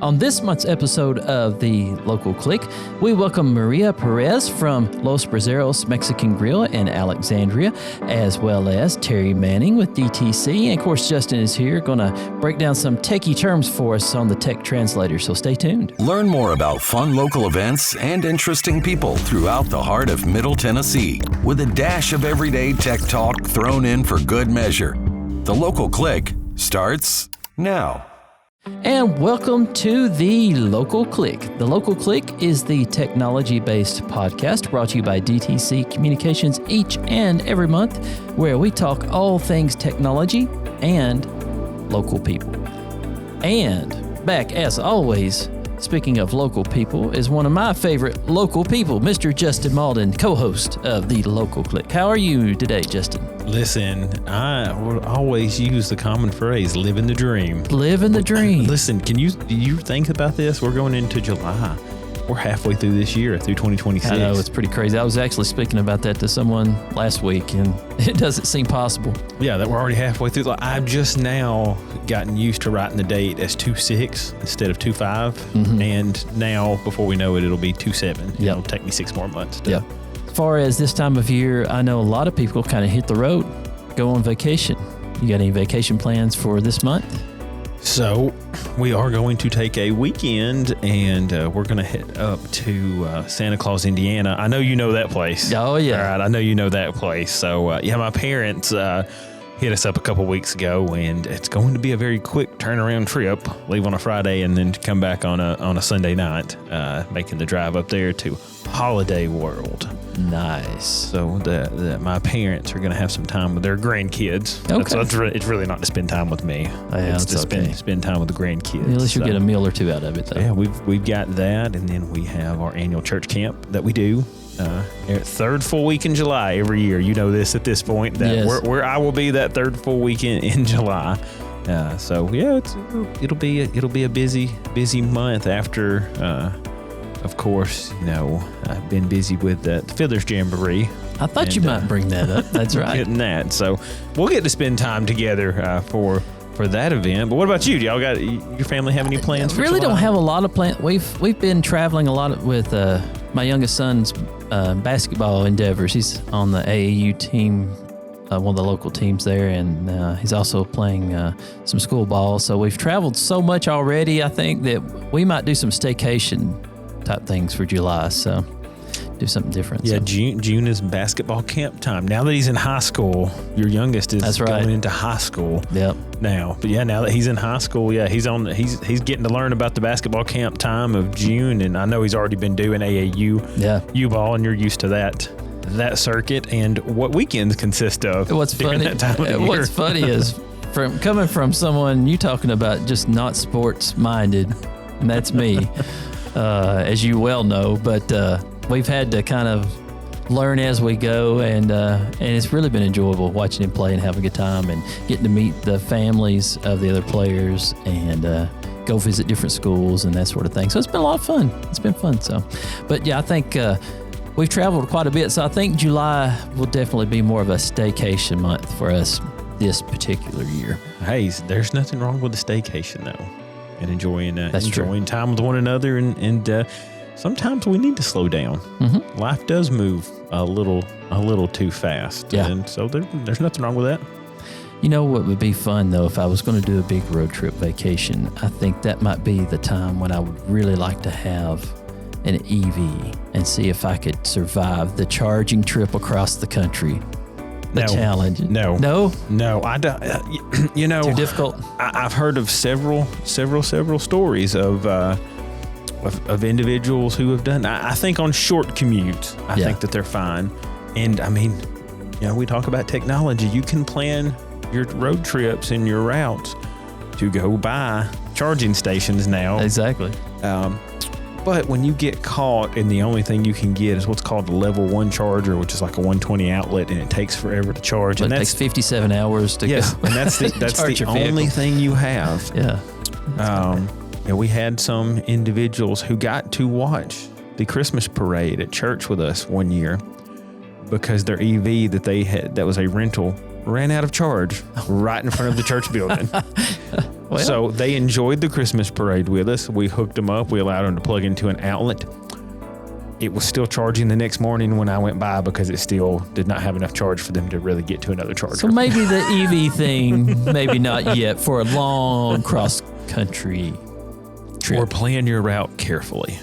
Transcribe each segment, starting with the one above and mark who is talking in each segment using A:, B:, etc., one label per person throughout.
A: On this month's episode of The Local Click, we welcome Maria Pérez from Los Braseros Mexican Grill in Alexandria, as well as Terry Manning with DTC. And of course, Justin is here going to break down some techie terms for us on the Tech Translator, so stay tuned.
B: Learn more about fun local events and interesting people throughout the heart of Middle Tennessee, with a dash of everyday tech talk thrown in for good measure. The Local Click starts now.
A: And welcome to The Local Click. The Local Click is the technology-based podcast brought to you by DTC Communications each and every month, where we talk all things technology and local people. And back, as always, speaking of local people, is one of my favorite local people, Mr. Justin Malden, co-host of The Local Click. How are you today, Justin?
C: Listen, I will always use the common phrase, living the dream.
A: Living the dream.
C: Listen, do you think about this? We're going into July. We're halfway through this year, through 2026.
A: I know, it's pretty crazy. I was actually speaking about that to someone last week, and it doesn't seem possible.
C: Yeah, that we're already halfway through. Like, I've just now gotten used to writing the date as 2/6 instead of 2/5. Mm-hmm. And now, before we know it, it'll be 2/7.
A: Yep.
C: It'll take me 6 more months.
A: Yeah. As far as this time of year, I know a lot of people kind of hit the road, go on vacation. You got any vacation plans for this month?
C: So we are going to take a weekend, and we're going to head up to Santa Claus, Indiana. I know you know that place.
A: Oh, yeah.
C: All right, I know you know that place. So, my parents hit us up a couple weeks ago, and it's going to be a very quick turnaround trip. Leave on a Friday and then come back on a Sunday night, making the drive up there to Holiday World.
A: Nice.
C: So my parents are going to have some time with their grandkids.
A: Okay.
C: So it's really not to spend time with me.
A: Yeah,
C: it's to
A: okay.
C: spend time with the grandkids.
A: At least you'll get a meal or two out of it, though.
C: Yeah, we've got that, and then we have our annual church camp that we do. Third full week in July every year. You know this at this point. That
A: yes.
C: where I will be that third full weekend in July. So yeah, it'll be a busy month after. Of course, I've been busy with the Fiddler's Jamboree.
A: I thought you might bring that up. That's right.
C: Getting that. So we'll get to spend time together for that event. But what about you? Do y'all got your family have any plans for
A: really
C: July?
A: Don't have a lot of plans. We've been traveling a lot with my youngest son's basketball endeavors. He's on the AAU team, one of the local teams there, and he's also playing some school ball. So we've traveled so much already, I think, that we might do some staycation type things for July. So do something different.
C: Yeah,
A: so.
C: June is basketball camp time. Now that he's in high school, your youngest is going into high school.
A: Yep.
C: Now, but yeah, now that he's in high school, yeah, he's getting to learn about the basketball camp time of June, and I know he's already been doing AAU, U-ball, and you're used to that circuit and what weekends consist of.
A: What's funny?
C: That time of the year.
A: What's funny is coming from someone you talking about just not sports minded, and that's me. As you well know, but we've had to kind of learn as we go, and it's really been enjoyable watching him play and have a good time and getting to meet the families of the other players and go visit different schools and that sort of thing. So it's been a lot of fun. It's been fun. So, but yeah, I think we've traveled quite a bit. So I think July will definitely be more of a staycation month for us this particular year.
C: Hey, there's nothing wrong with a staycation though. And enjoying time with one another, and sometimes we need to slow down. Mm-hmm. Life does move a little too fast, and so there's nothing wrong with that.
A: You know what would be fun though, if I was going to do a big road trip vacation, I think that might be the time when I would really like to have an EV and see if I could survive the charging trip across the country. The challenge.
C: No. I don't.
A: Too difficult.
C: I've heard of several stories of individuals who have done. I think on short commutes, I think that they're fine. And I mean, we talk about technology. You can plan your road trips and your routes to go by charging stations now.
A: Exactly.
C: But when you get caught and the only thing you can get is what's called a level 1 charger, which is like a 120 outlet, and it takes forever to charge.
A: And it takes 57 hours to go.
C: And that's the only thing you have.
A: Yeah.
C: We had some individuals who got to watch the Christmas parade at church with us one year because their EV that was a rental ran out of charge right in front of the church building.
A: Well.
C: So they enjoyed the Christmas parade with us. We hooked them up. We allowed them to plug into an outlet. It was still charging the next morning when I went by because it still did not have enough charge for them to really get to another charger.
A: So maybe the EV thing, maybe not yet for a long cross-country trip.
C: Or plan your route carefully.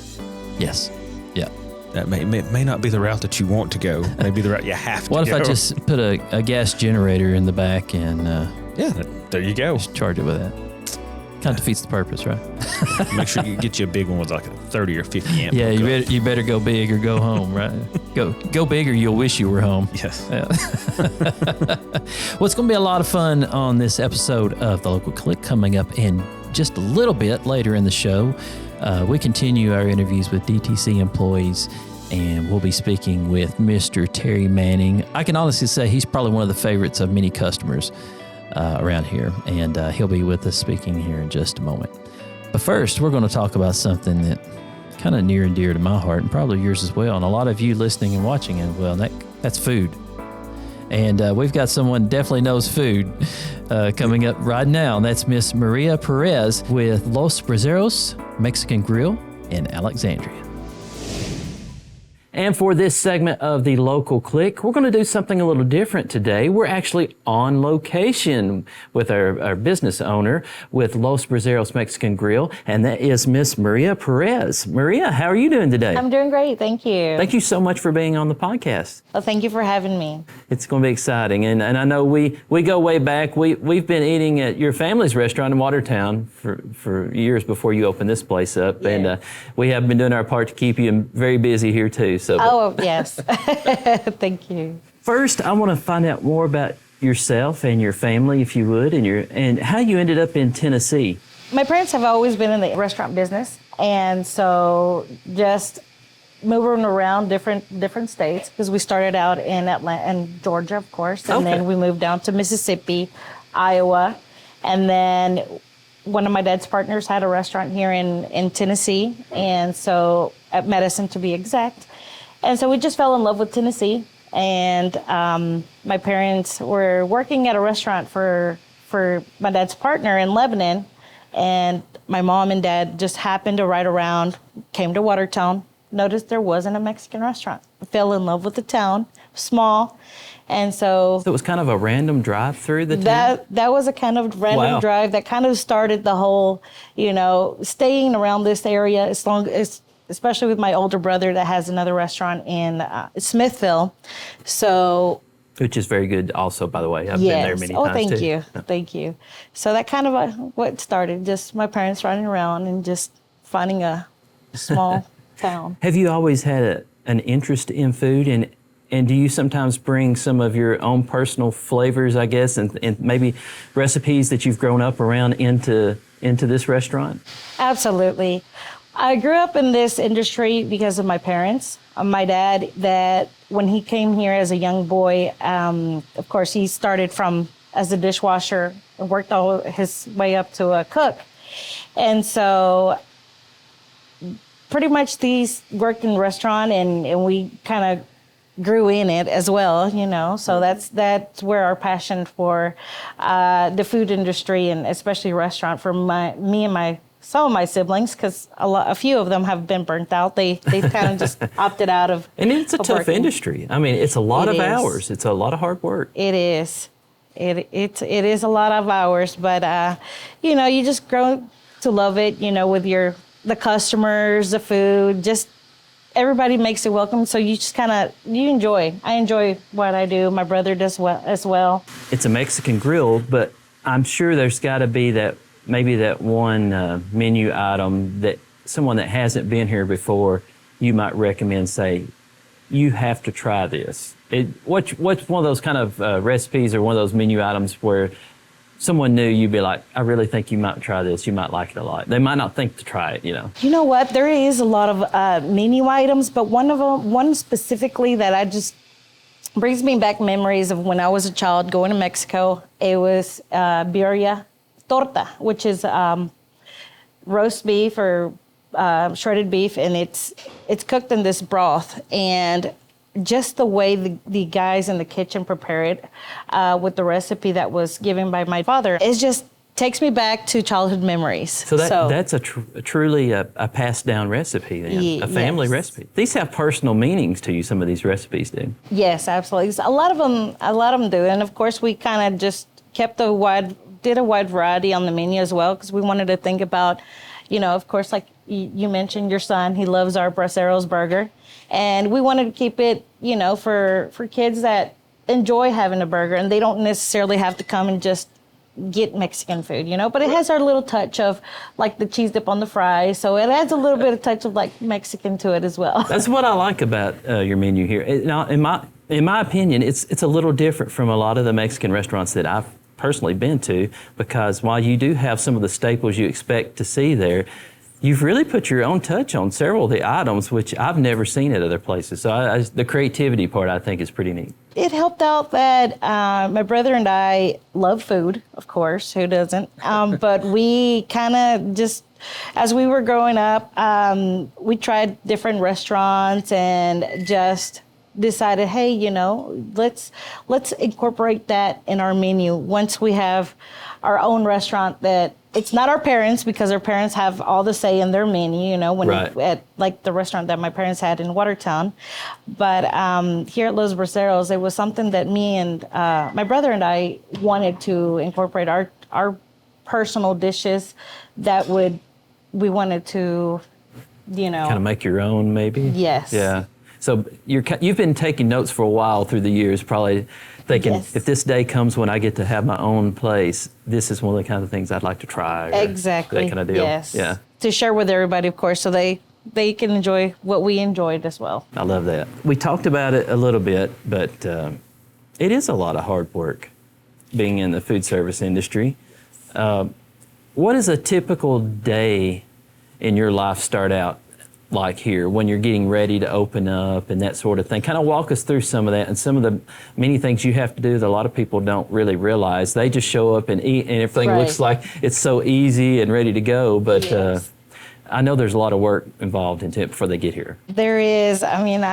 A: Yes. Yeah.
C: That may not be the route that you want to go. Maybe the route you have to go.
A: What if I just put a gas generator in the back and
C: there you go.
A: just charge it with that? Kind of defeats the purpose, right?
C: Make sure you get you a big one with like a 30 or 50 amp.
A: Yeah, you better go big or go home, right? Go big or you'll wish you were home.
C: Yes.
A: Yeah. Well, it's going to be a lot of fun on this episode of The Local Click coming up in just a little bit later in the show. We continue our interviews with DTC employees, and we'll be speaking with Mr. Terry Manning. I can honestly say he's probably one of the favorites of many customers around here, and he'll be with us speaking here in just a moment. But first, we're going to talk about something that kind of near and dear to my heart, and probably yours as well, and a lot of you listening and watching as well, and that's food. And we've got someone definitely knows food coming up right now, and that's Miss Maria Pérez with Los Braseros Mexican Grill in Alexandria. And for this segment of the Local Click, we're going to do something a little different today. We're actually on location with our business owner with Los Braseros Mexican Grill, and that is Miss Maria Pérez. Maria, how are you doing today?
D: I'm doing great, thank you.
A: Thank you so much for being on the podcast.
D: Well, thank you for having me.
A: It's going to be exciting, and I know we go way back. We've been eating at your family's restaurant in Watertown for years before you opened this place up,
D: Yeah.
A: and we have been doing our part to keep you very busy here too. So.
D: Oh, yes. Thank you.
A: First, I want to find out more about yourself and your family, if you would, and how you ended up in Tennessee.
D: My parents have always been in the restaurant business, and so just moving around different states, because we started out in Atlanta and Georgia, of course, and then we moved down to Mississippi, Iowa, and then one of my dad's partners had a restaurant here in Tennessee, and so at Medicine to be exact. And so we just fell in love with Tennessee, and my parents were working at a restaurant for my dad's partner in Lebanon, and my mom and dad just happened to ride around, came to Watertown, noticed there wasn't a Mexican restaurant, fell in love with the town, small, and so
A: it was kind of a random drive through the town?
D: That was a kind of random drive that kind of started the whole, staying around this area especially with my older brother that has another restaurant in Smithville. So,
A: which is very good also, by the way. I've been there many times
D: thank
A: too.
D: you. Thank you. So that kind of what started, just my parents riding around and just finding a small town.
A: Have you always had an interest in food, and do you sometimes bring some of your own personal flavors, I guess, and maybe recipes that you've grown up around into this restaurant?
D: Absolutely. I grew up in this industry because of my parents. My dad, that when he came here as a young boy, of course, he started as a dishwasher and worked all his way up to a cook. And so pretty much these worked in the restaurant, and we kind of grew in it as well, So that's where our passion for the food industry, and especially restaurant, for me and some of my siblings, because a few of them have been burnt out. They kind of just opted out of.
A: And it's a tough
D: working.
A: industry. I mean, it's a lot of hours. It's a lot of hard work.
D: It is. It is a lot of hours, but you just grow to love it. With the customers, the food, just everybody makes it welcome. So you just you enjoy. I enjoy what I do. My brother does as well.
A: It's a Mexican grill, but I'm sure there's got to be maybe that one menu item that someone that hasn't been here before, you might recommend, say, you have to try this. What's one of those kind of recipes or one of those menu items where someone new, you'd be like, I really think you might try this. You might like it a lot. They might not think to try it,
D: You know what? There is a lot of menu items, but one specifically that I just brings me back memories of when I was a child going to Mexico. It was birria torta, which is roast beef or shredded beef, and it's cooked in this broth. And just the way the guys in the kitchen prepare it with the recipe that was given by my father is just takes me back to childhood memories.
E: So that's truly a passed down recipe then, a family recipe. These have personal meanings to you, some of these recipes do.
D: Yes, absolutely. A lot of them do. And of course we kind of just kept did a wide variety on the menu as well, because we wanted to think about, of course, like you mentioned your son, he loves our Braseros burger. And we wanted to keep it, for kids that enjoy having a burger, and they don't necessarily have to come and just get Mexican food, but it has our little touch of like the cheese dip on the fries. So it adds a little bit of touch of like Mexican to it as well.
E: That's what I like about your menu here. Now, in my opinion, it's a little different from a lot of the Mexican restaurants that I've personally been to, because while you do have some of the staples you expect to see there, you've really put your own touch on several of the items, which I've never seen at other places. So the creativity part, I think, is pretty neat.
D: It helped out that my brother and I love food, of course, who doesn't? But we kind of just, as we were growing up, we tried different restaurants and just decided, hey, let's incorporate that in our menu once we have our own restaurant that it's not our parents, because our parents have all the say in their menu, at like the restaurant that my parents had in Watertown. But here at Los Braseros, it was something that me and my brother and I wanted to incorporate our personal dishes that we wanted to,
E: kind of make your own, maybe?
D: Yes.
E: Yeah. So you've been taking notes for a while through the years, probably thinking,
D: yes,
E: if this day comes when I get to have my own place, this is one of the kind of things I'd like to try.
D: Exactly.
E: That kind of deal.
D: Yes.
E: Yeah.
D: To share with everybody, of course, so they can enjoy what we enjoyed as well.
E: I love that. We talked about it a little bit, but it is a lot of hard work being in the food service industry. What does a typical day in your life start out like here when you're getting ready to open up and that sort of thing? Kind of walk us through some of that and some of the many things you have to do that a lot of people don't really realize. They just show up and eat and everything looks like it's so easy and ready to go, but yes, I know there's a lot of work involved in it before they get here.
D: There is. I mean,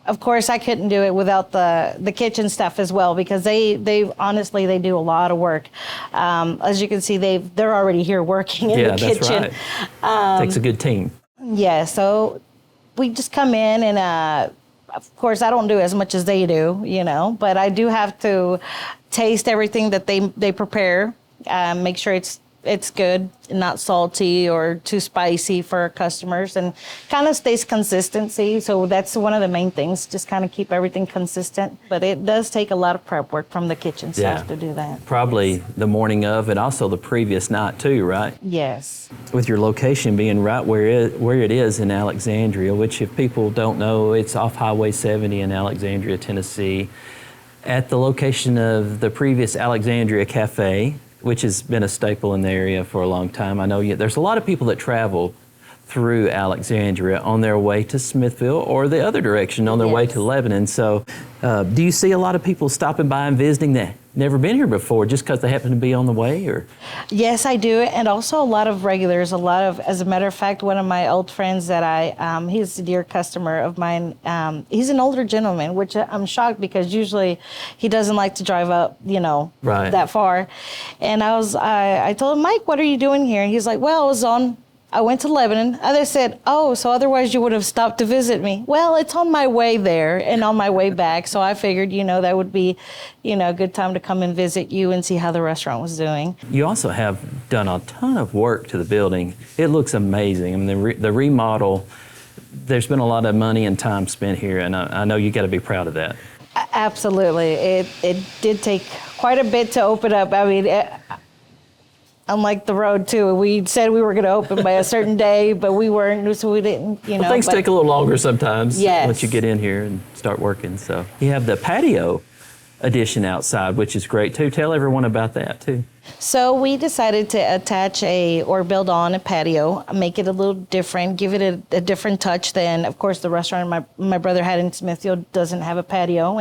D: of course, I couldn't do it without the kitchen stuff as well, because they honestly, they do a lot of work. As you can see, they're already here working in the kitchen.
E: That's right. Takes a good team.
D: Yeah, so we just come in and, of course, I don't do as much as they do, but I do have to taste everything that they prepare, make sure it's good, not salty or too spicy for our customers, and kind of stays consistency. So that's one of the main things, just kind of keep everything consistent. But it does take a lot of prep work from the kitchen staff to do that.
E: Probably the morning of and also the previous night too, right?
D: Yes.
E: With your location being right where it is in Alexandria, which if people don't know, it's off Highway 70 in Alexandria, Tennessee, at the location of the previous Alexandria Cafe, which has been a staple in the area for a long time. I know there's a lot of people that travel through Alexandria on their way to Smithville or the other direction on their way to Lebanon. So do you see a lot of people stopping by and visiting that never been here before just because they happen to be on the way? Or?
D: Yes, I do. And also a lot of regulars, as a matter of fact, one of my old friends that he's a dear customer of mine. He's an older gentleman, which I'm shocked because usually he doesn't like to drive up, that far. And I told him, Mike, what are you doing here? And he's like, well, I went to Lebanon. Others said, oh, so otherwise you would have stopped to visit me. Well, it's on my way there and on my way back. So I figured, that would be, a good time to come and visit you and see how the restaurant was doing.
E: You also have done a ton of work to the building. It looks amazing. I mean, the remodel, there's been a lot of money and time spent here, and I know you got to be proud of that.
D: Absolutely. It did take quite a bit to open up. I mean, unlike the road too, we said we were going to open by a certain day, but we weren't, so we didn't,
E: Well, things take a little longer sometimes once you get in here and start working. So you have the patio addition outside, which is great too. Tell everyone about that too.
D: So we decided to attach build on a patio, make it a little different, give it a different touch than, of course, the restaurant my brother had in Smithfield doesn't have a patio.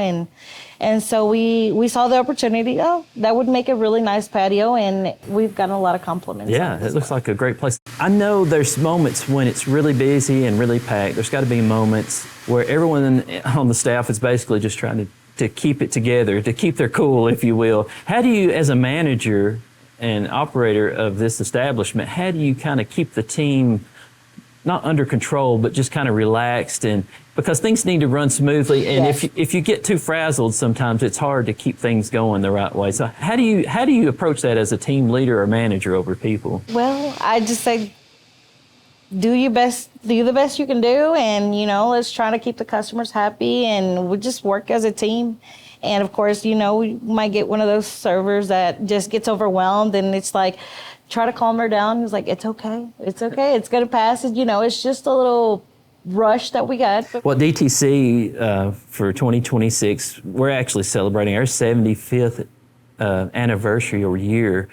D: And so we saw the opportunity, that would make a really nice patio, and we've gotten a lot of compliments.
E: Yeah, it looks like a great place. I know there's moments when it's really busy and really packed. There's got to be moments where everyone on the staff is basically just trying to keep it together, to keep their cool, if you will. How do you, as a manager, and operator of this establishment, how do you kind of keep the team not under control, but just kind of relaxed, and because things need to run smoothly, and
D: Yes.
E: if you get too frazzled, sometimes it's hard to keep things going the right way. So how do you approach that as a team leader or manager over people?
D: Well, I just say, do the best you can do, and let's try to keep the customers happy, and we just work as a team. And of course, we might get one of those servers that just gets overwhelmed, and it's like, try to calm her down. It's like, it's okay, it's gonna pass. It's just a little rush that we got.
E: Well, DTC for 2026, we're actually celebrating our 75th anniversary or year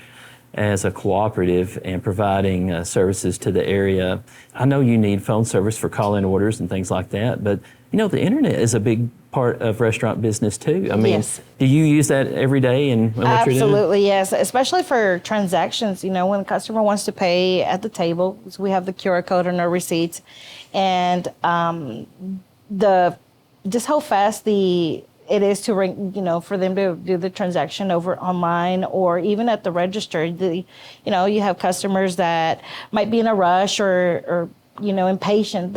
E: as a cooperative and providing services to the area. I know you need phone service for call-in orders and things like that, but the internet is a big part of restaurant business too. I mean,
D: Yes.
E: Do you use that every day in what you're doing?
D: Absolutely, yes. Especially for transactions, when the customer wants to pay at the table, so we have the QR code on our receipts, and just how fast it is to ring, for them to do the transaction over online or even at the register. You have customers that might be in a rush or impatient.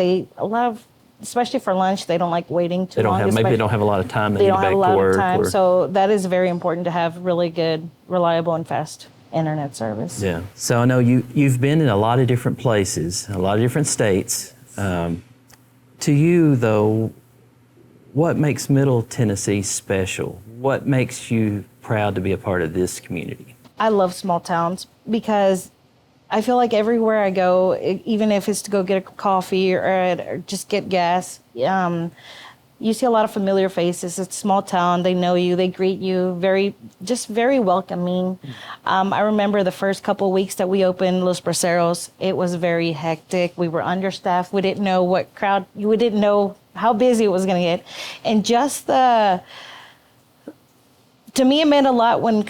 D: Especially for lunch, they don't like waiting too long.
E: Maybe they don't have a lot of time.
D: They don't have a lot of time.
E: Or,
D: So that is very important to have really good, reliable, and fast internet service.
E: yeah. So I know you've been in a lot of different places, a lot of different states. To you, though, what makes Middle Tennessee special? What makes you proud to be a part of this community?
D: I love small towns because I feel like everywhere I go, even if it's to go get a coffee or just get gas, you see a lot of familiar faces. It's a small town. They know you. They greet you very welcoming. I remember the first couple of weeks that we opened Los Braseros, it was very hectic. We were understaffed. We didn't know we didn't know how busy it was going to get. And just to me, it meant a lot when,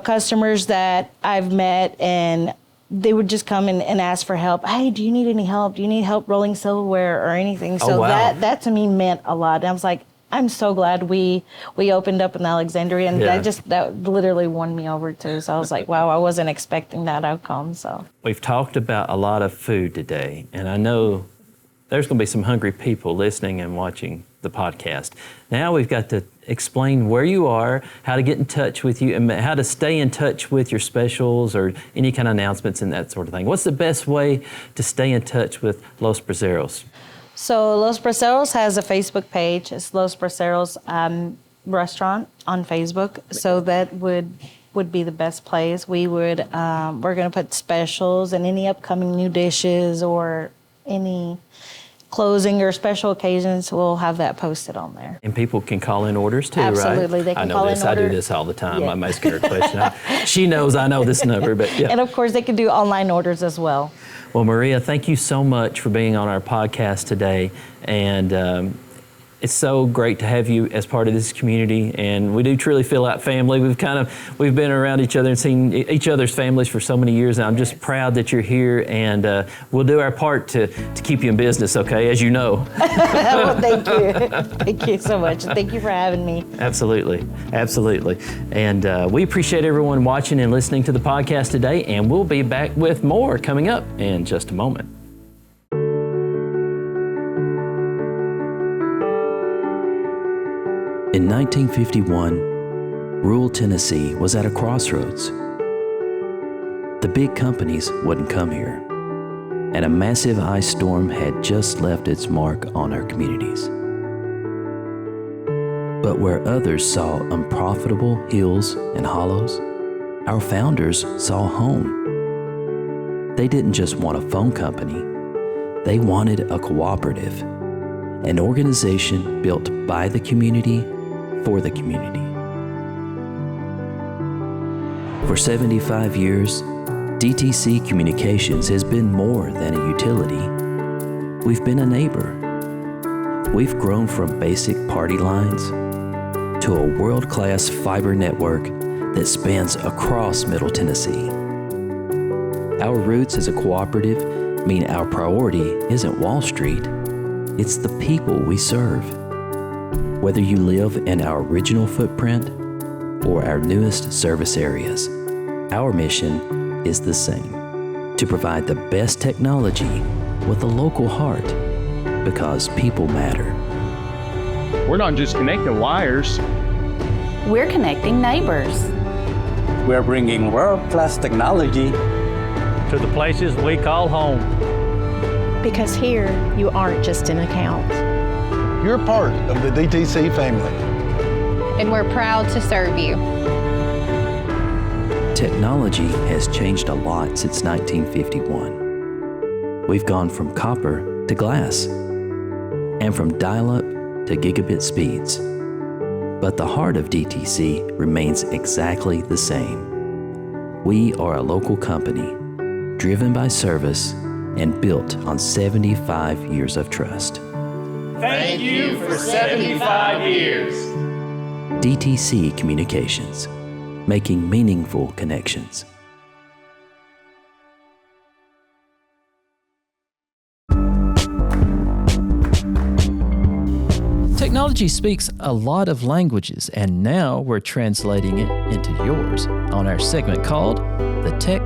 D: customers that I've met and they would just come and ask for help. Hey, do you need any help? Do you need help rolling silverware or anything? So
E: wow.
D: that to me meant a lot. And I was like, I'm so glad we opened up in Alexandria, and that literally won me over too. So I was like, wow, I wasn't expecting that outcome. So
E: we've talked about a lot of food today, and I know there's going to be some hungry people listening and watching the podcast. Now we've got to explain where you are, how to get in touch with you, and how to stay in touch with your specials or any kind of announcements and that sort of thing. What's the best way to stay in touch with Los Braseros?
D: So Los Braseros has a Facebook page. It's Los Braseros Restaurant on Facebook. So that would be the best place. We're going to put specials and any upcoming new dishes or any closing or special occasions, we'll have that posted on there.
E: And people can call in orders too,
D: Absolutely,
E: right?
D: They can
E: I know
D: call
E: this.
D: in
E: I do
D: order.
E: this all the time.
D: Yeah.
E: I'm asking her a question. She knows I know this number, but yeah.
D: And of course, they can do online orders as well.
E: Well, Maria, thank you so much for being on our podcast today. And it's so great to have you as part of this community, and we do truly feel like family. We've been around each other and seen each other's families for so many years, and I'm just proud that you're here, and we'll do our part to keep you in business, okay, as you know.
D: Well, thank you. Thank you so much. Thank you for having me.
E: Absolutely. And we appreciate everyone watching and listening to the podcast today, and we'll be back with more coming up in just a moment.
F: In 1951, rural Tennessee was at a crossroads. The big companies wouldn't come here, and a massive ice storm had just left its mark on our communities. But where others saw unprofitable hills and hollows, our founders saw home. They didn't just want a phone company, they wanted a cooperative, an organization built by the community for the community. For 75 years, DTC Communications has been more than a utility. We've been a neighbor. We've grown from basic party lines to a world-class fiber network that spans across Middle Tennessee. Our roots as a cooperative mean our priority isn't Wall Street, it's the people we serve. Whether you live in our original footprint or our newest service areas, Our mission is the same: to provide the best technology with a local heart, because people matter.
G: We're not just connecting wires.
H: We're connecting neighbors.
I: We're bringing world-class technology
J: to the places we call home.
K: Because here, you aren't just an account.
L: You're part of the DTC family.
M: And we're proud to serve you.
F: Technology has changed a lot since 1951. We've gone from copper to glass, and from dial-up to gigabit speeds. But the heart of DTC remains exactly the same. We are a local company, driven by service and built on 75 years of trust.
N: Thank you for 75 years.
F: DTC Communications, making meaningful connections.
A: Technology speaks a lot of languages, and now we're translating it into yours on our segment called the Tech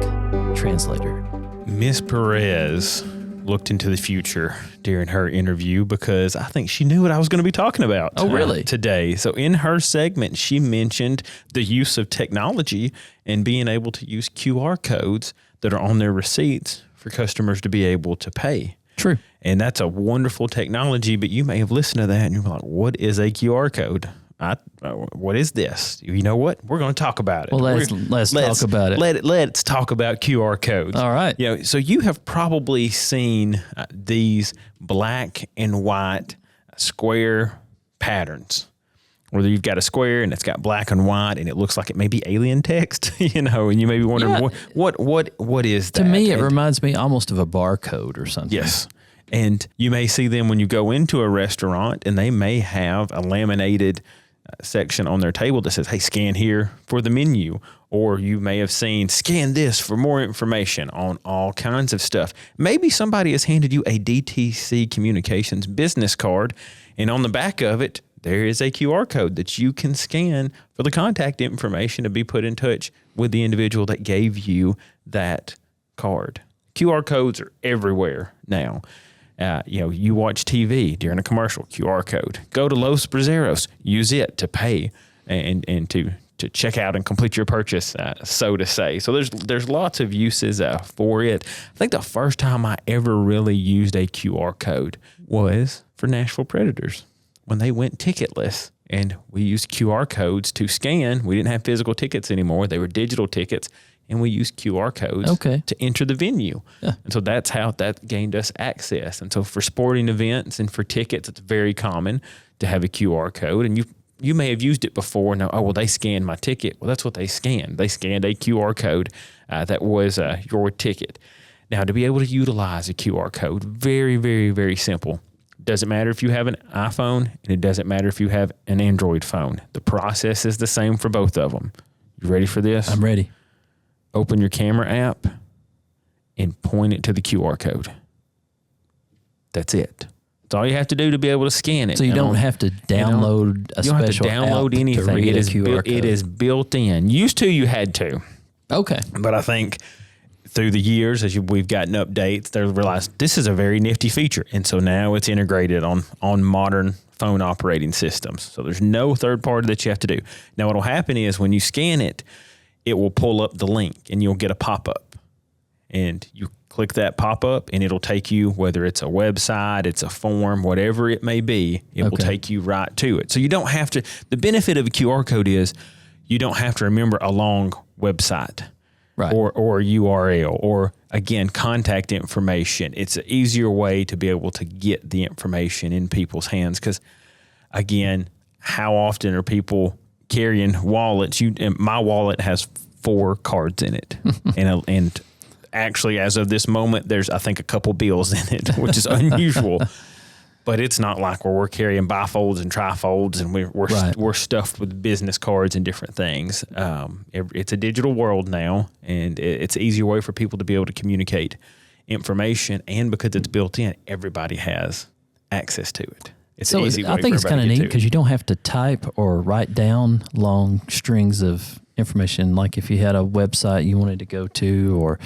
A: Translator.
C: Miss Pérez looked into the future during her interview because I think she knew what I was going to be talking about.
A: Oh, really?
C: Today. So in her segment, she mentioned the use of technology and being able to use QR codes that are on their receipts for customers to be able to pay.
A: True.
C: And that's a wonderful technology, but you may have listened to that and you're like, what is a QR code? What is this? You know what? We're going to talk about it.
A: Well, let's talk about it.
C: Let's talk about QR codes.
A: All right.
C: You know, so you have probably seen these black and white square patterns, whether you've got a square and it's got black and white and it looks like it may be alien text, you know, and you may be wondering what is that?
A: To me, it reminds me almost of a barcode or something.
C: Yes. And you may see them when you go into a restaurant and they may have a laminated section on their table that says, hey, scan here for the menu. Or you may have seen, scan this for more information on all kinds of stuff. Maybe somebody has handed you a DTC Communications business card, and on the back of it, there is a QR code that you can scan for the contact information to be put in touch with the individual that gave you that card. QR codes are everywhere now. You watch TV during a commercial, QR code. Go to Los Braseros, use it to pay and to check out and complete your purchase, so to say. So there's lots of uses for it. I think the first time I ever really used a QR code was for Nashville Predators when they went ticketless. And we used QR codes to scan. We didn't have physical tickets anymore. They were digital tickets. And we used QR codes to enter the venue. Yeah. And so that's how that gained us access. And so for sporting events and for tickets, it's very common to have a QR code. And you may have used it before. Now, they scanned my ticket. Well, that's what they scanned. They scanned a QR code that was your ticket. Now, to be able to utilize a QR code, very, very, very simple. Doesn't matter if you have an iPhone, and it doesn't matter if you have an Android phone. The process is the same for both of them. You ready for this?
A: I'm ready.
C: Open your camera app and point it to the QR code. That's it. That's all you have to do to be able to scan it.
A: So you don't have to download a special app.
C: You don't have to download anything.
A: To read a QR code.
C: It is built in. Used to, you had to.
A: Okay.
C: But I think through the years, as we've gotten updates, they realized this is a very nifty feature. And so now it's integrated on modern phone operating systems. So there's no third party that you have to do. Now, what will happen is when you scan it, it will pull up the link and you'll get a pop-up. And you click that pop-up and it'll take you, whether it's a website, it's a form, whatever it may be, it will take you right to it. So you don't have to, the benefit of a QR code is you don't have to remember a long website or URL or, again, contact information. It's an easier way to be able to get the information in people's hands because, again, how often are people carrying wallets? My wallet has 4 cards in it, and actually, as of this moment, there's I think a couple bills in it, which is unusual. But it's not like where we're carrying bifolds and trifolds, and we're stuffed with business cards and different things. It's a digital world now, and it's an easier way for people to be able to communicate information. And because it's built in, everybody has access to it. It's an easy way
A: I think it's kind of neat because you don't have to type or write down long strings of information, like if you had a website you wanted to go to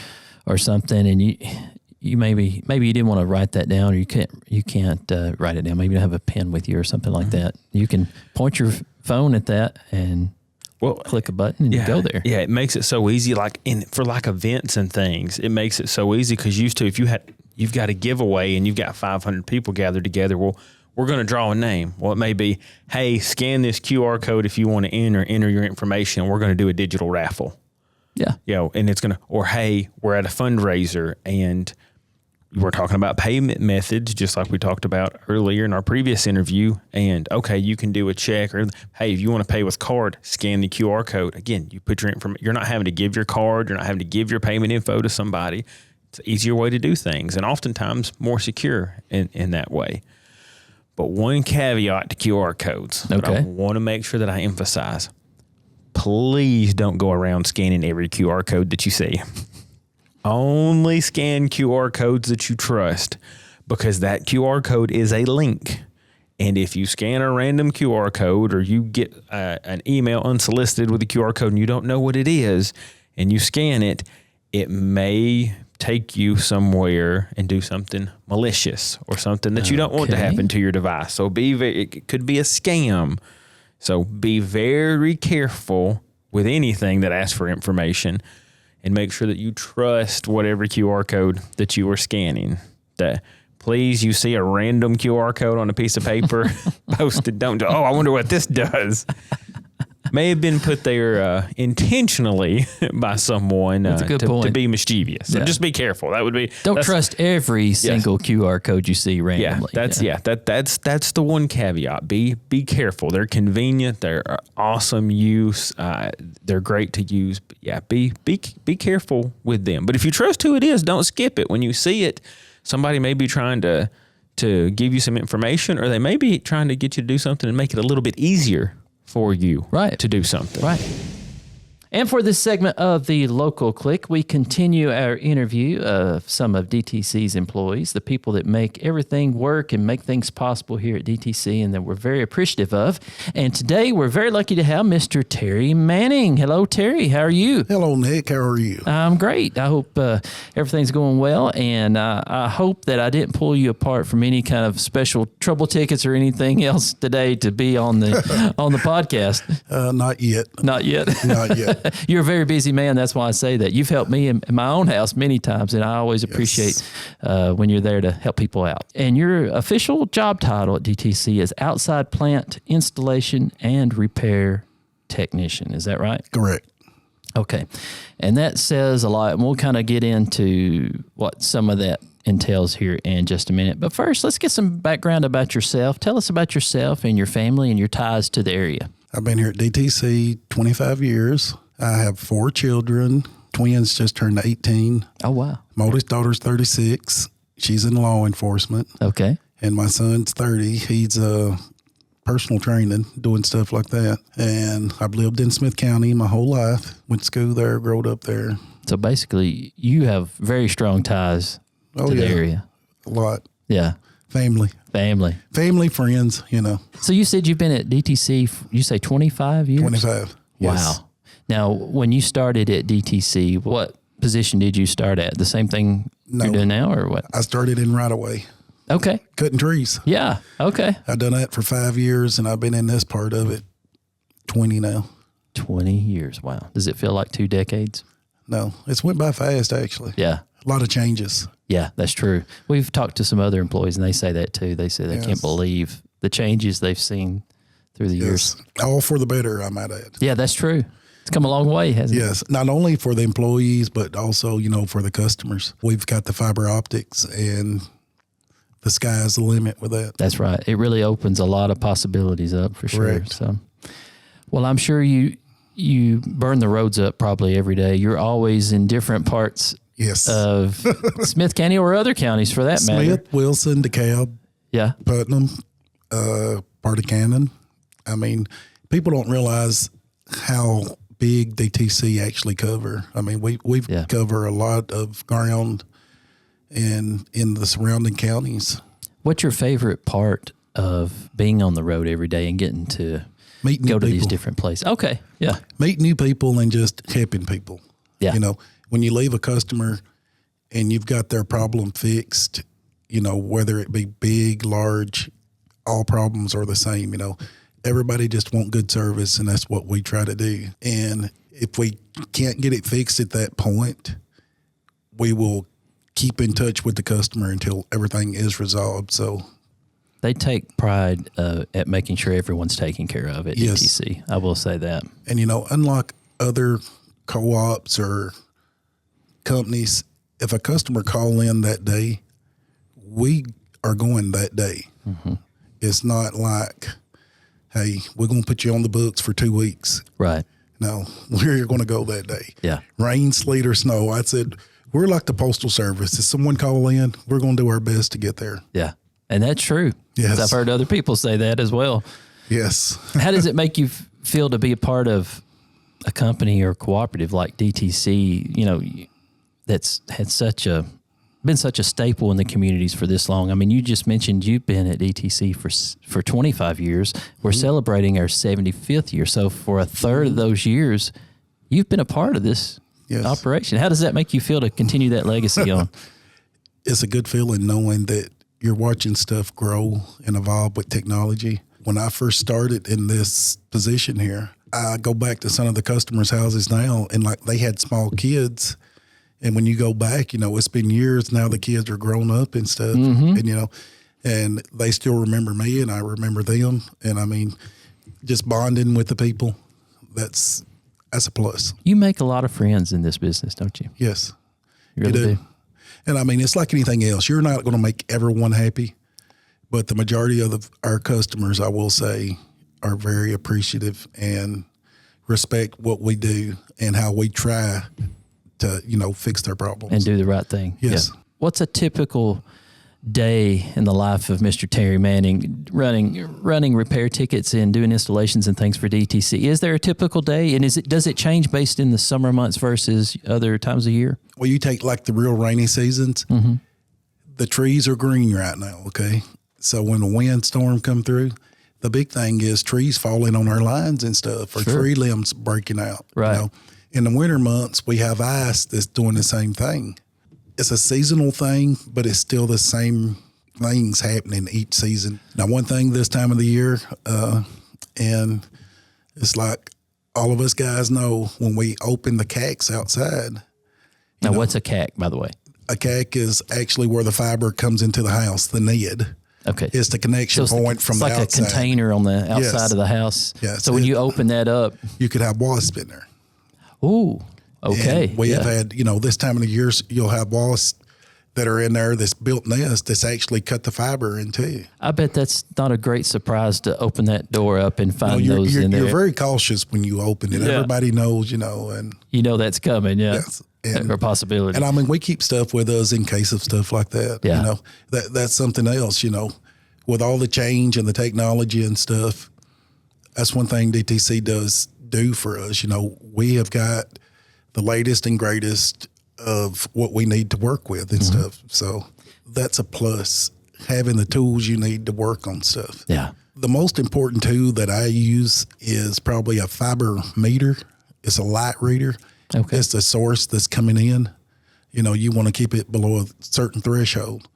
A: or something, and you maybe you didn't want to write that down, or you can't write it down. Maybe you don't have a pen with you or something like that. You can point your phone at that and click a button and you go there.
C: Yeah, it makes it so easy. Like for events and things, it makes it so easy because if you've got a giveaway and you've got 500 people gathered together, well, we're going to draw a name. Well, it may be, hey, scan this QR code if you want to enter your information. We're going to do a digital raffle.
A: Yeah.
C: And it's going to, or hey, we're at a fundraiser and we're talking about payment methods, just like we talked about earlier in our previous interview. And okay, you can do a check, or hey, if you want to pay with card, scan the QR code. Again, you put your information. You're not having to give your card. You're not having to give your payment info to somebody. It's an easier way to do things, and oftentimes more secure in that way. But one caveat to QR codes that I want to make sure that I emphasize: please don't go around scanning every QR code that you see. Only scan QR codes that you trust, because that QR code is a link. And if you scan a random QR code, or you get an email unsolicited with a QR code and you don't know what it is, and you scan it, it may take you somewhere and do something malicious or something that you don't want to happen to your device. So it could be a scam. So be very careful with anything that asks for information, and make sure that you trust whatever QR code that you are scanning. Please, you see a random QR code on a piece of paper posted, don't, I wonder what this does. May have been put there intentionally by someone to be mischievous. So just be careful. That would be.
A: Don't trust every single QR code you see randomly.
C: That's the one caveat. Be careful. They're convenient. They're awesome use. They're great to use. But be careful with them. But if you trust who it is, don't skip it. When you see it, somebody may be trying to give you some information, or they may be trying to get you to do something and make it a little bit easier for you to do something.
A: Right. And for this segment of the Local Click, we continue our interview of some of DTC's employees, the people that make everything work and make things possible here at DTC, and that we're very appreciative of. And today we're very lucky to have Mr. Terry Manning. Hello, Terry. How are you?
L: Hello, Nick. How are you?
A: I'm great. I hope everything's going well, and I hope that I didn't pull you apart from any kind of special trouble tickets or anything else today to be on the podcast.
L: Not yet.
A: Not yet?
L: Not yet.
A: You're a very busy man. That's why I say that. You've helped me in my own house many times, and I always appreciate when you're there to help people out. And your official job title at DTC is Outside Plant Installation and Repair Technician. Is that right?
L: Correct.
A: Okay. And that says a lot, and we'll kind of get into what some of that entails here in just a minute. But first, let's get some background about yourself. Tell us about yourself and your family and your ties to the area.
L: I've been here at DTC 25 years. I have 4 children. Twins just turned 18.
A: Oh, wow.
L: My oldest daughter's 36. She's in law enforcement.
A: Okay.
L: And my son's 30. He's personal training, doing stuff like that. And I've lived in Smith County my whole life. Went to school there, growed up there.
A: So basically, you have very strong ties to the area.
L: A lot.
A: Yeah.
L: Family, friends,
A: So you said you've been at DTC, you say 25 years?
L: 25. Yes.
A: Wow. Now, when you started at DTC, what position did you start at? The same thing you're doing now, or what?
L: I started in right away.
A: Okay.
L: Cutting trees.
A: Yeah. Okay.
L: I've done that for 5 years, and I've been in this part of it 20 now.
A: 20 years. Wow. Does it feel like 2 decades?
L: No, it's went by fast, actually.
A: Yeah.
L: A lot of changes.
A: Yeah, that's true. We've talked to some other employees, and they say that too. They say they can't believe the changes they've seen through the years.
L: All for the better, I might add.
A: Yeah, that's true. It's come a long way, hasn't it?
L: Yes, not only for the employees, but also, for the customers. We've got the fiber optics, and the sky's the limit with that.
A: That's right. It really opens a lot of possibilities up for sure.
L: Correct.
A: So, well, I'm sure you burn the roads up probably every day. You're always in different parts of Smith County or other counties for that matter.
L: Smith, Wilson, DeKalb, Putnam, part of Cannon. I mean, people don't realize how big DTC actually cover. I mean, we cover a lot of ground in the surrounding counties.
A: What's your favorite part of being on the road every day and getting to go to these different places. Okay, yeah.
L: Meet new people and just helping people.
A: Yeah.
L: You know, when you leave a customer and you've got their problem fixed, you know, whether it be big, large, all problems are the same, you know. Everybody just want good service, and that's what we try to do. And if we can't get it fixed at that point, we will keep in touch with the customer until everything is resolved. So
A: they take pride at making sure everyone's taken care of at DTC. I will say that.
L: And, you know, unlike other co-ops or companies, if a customer call in that day, we are going that day.
A: Mm-hmm.
L: It's not like, hey, we're going to put you on the books for 2 weeks.
A: Right.
L: No, we're going to go that day.
A: Yeah.
L: Rain, sleet, or snow. I said, we're like the Postal Service. If someone call in, we're going to do our best to get there.
A: Yeah. And that's true.
L: Yes.
A: I've heard other people say that as well.
L: Yes.
A: How does it make you feel to be a part of a company or cooperative like DTC, you know, that's had been such a staple in the communities for this long? I mean, you just mentioned you've been at DTC for 25 years. We're celebrating our 75th year. So for a third of those years, you've been a part of this operation. How does that make you feel to continue that legacy on?
L: It's a good feeling knowing that you're watching stuff grow and evolve with technology. When I first started in this position here, I go back to some of the customers' houses now, and like they had small kids. And when you go back, you know, it's been years now, the kids are grown up and stuff.
A: Mm-hmm.
L: And, you know, and they still remember me and I remember them. And I mean, just bonding with the people, that's a plus.
A: You make a lot of friends in this business, don't you?
L: Yes.
A: You really do.
L: And I mean, it's like anything else. You're not going to make everyone happy, but the majority of our customers, I will say, are very appreciative and respect what we do and how we try to, you know, fix their problems.
A: And do the right thing.
L: Yes.
A: Yeah. What's a typical day in the life of Mr. Terry Manning running repair tickets and doing installations and things for DTC? Is there a typical day, and does it change based in the summer months versus other times of year?
L: Well, you take like the real rainy seasons,
A: mm-hmm.
L: the trees are green right now, okay? So when a windstorm come through, the big thing is trees falling on our lines and stuff, or tree limbs breaking out.
A: Right.
L: You know? In the winter months, we have ice that's doing the same thing. It's a seasonal thing, but it's still the same things happening each season. Now, one thing this time of the year, and it's like all of us guys know when we open the cacks outside.
A: Now, what's a cack, by the way?
L: A cack is actually where the fiber comes into the house, the nid.
A: Okay.
L: It's the connection point from the outside.
A: It's like a container on the outside of the house.
L: Yes.
A: So when you open that up,
L: you could have wasps in there.
A: Ooh, okay.
L: And we have had, you know, this time of the year, you'll have wasps that are in there that's built nest that's actually cut the fiber in two.
A: I bet that's not a great surprise to open that door up and find those in there.
L: You're very cautious when you open it. Yeah. Everybody knows, you know. And
A: you know that's coming, yeah.
L: Yes. And,
A: or possibility.
L: And I mean, we keep stuff with us in case of stuff like that.
A: Yeah.
L: You know, that's something else, you know. With all the change and the technology and stuff, that's one thing DTC does do for us. You know, we have got the latest and greatest of what we need to work with and
A: mm-hmm.
L: stuff. So that's a plus, having the tools you need to work on stuff.
A: Yeah.
L: The most important tool that I use is probably a fiber meter. It's a light reader.
A: Okay.
L: It's the source that's coming in. You know, you want to keep it below a certain threshold.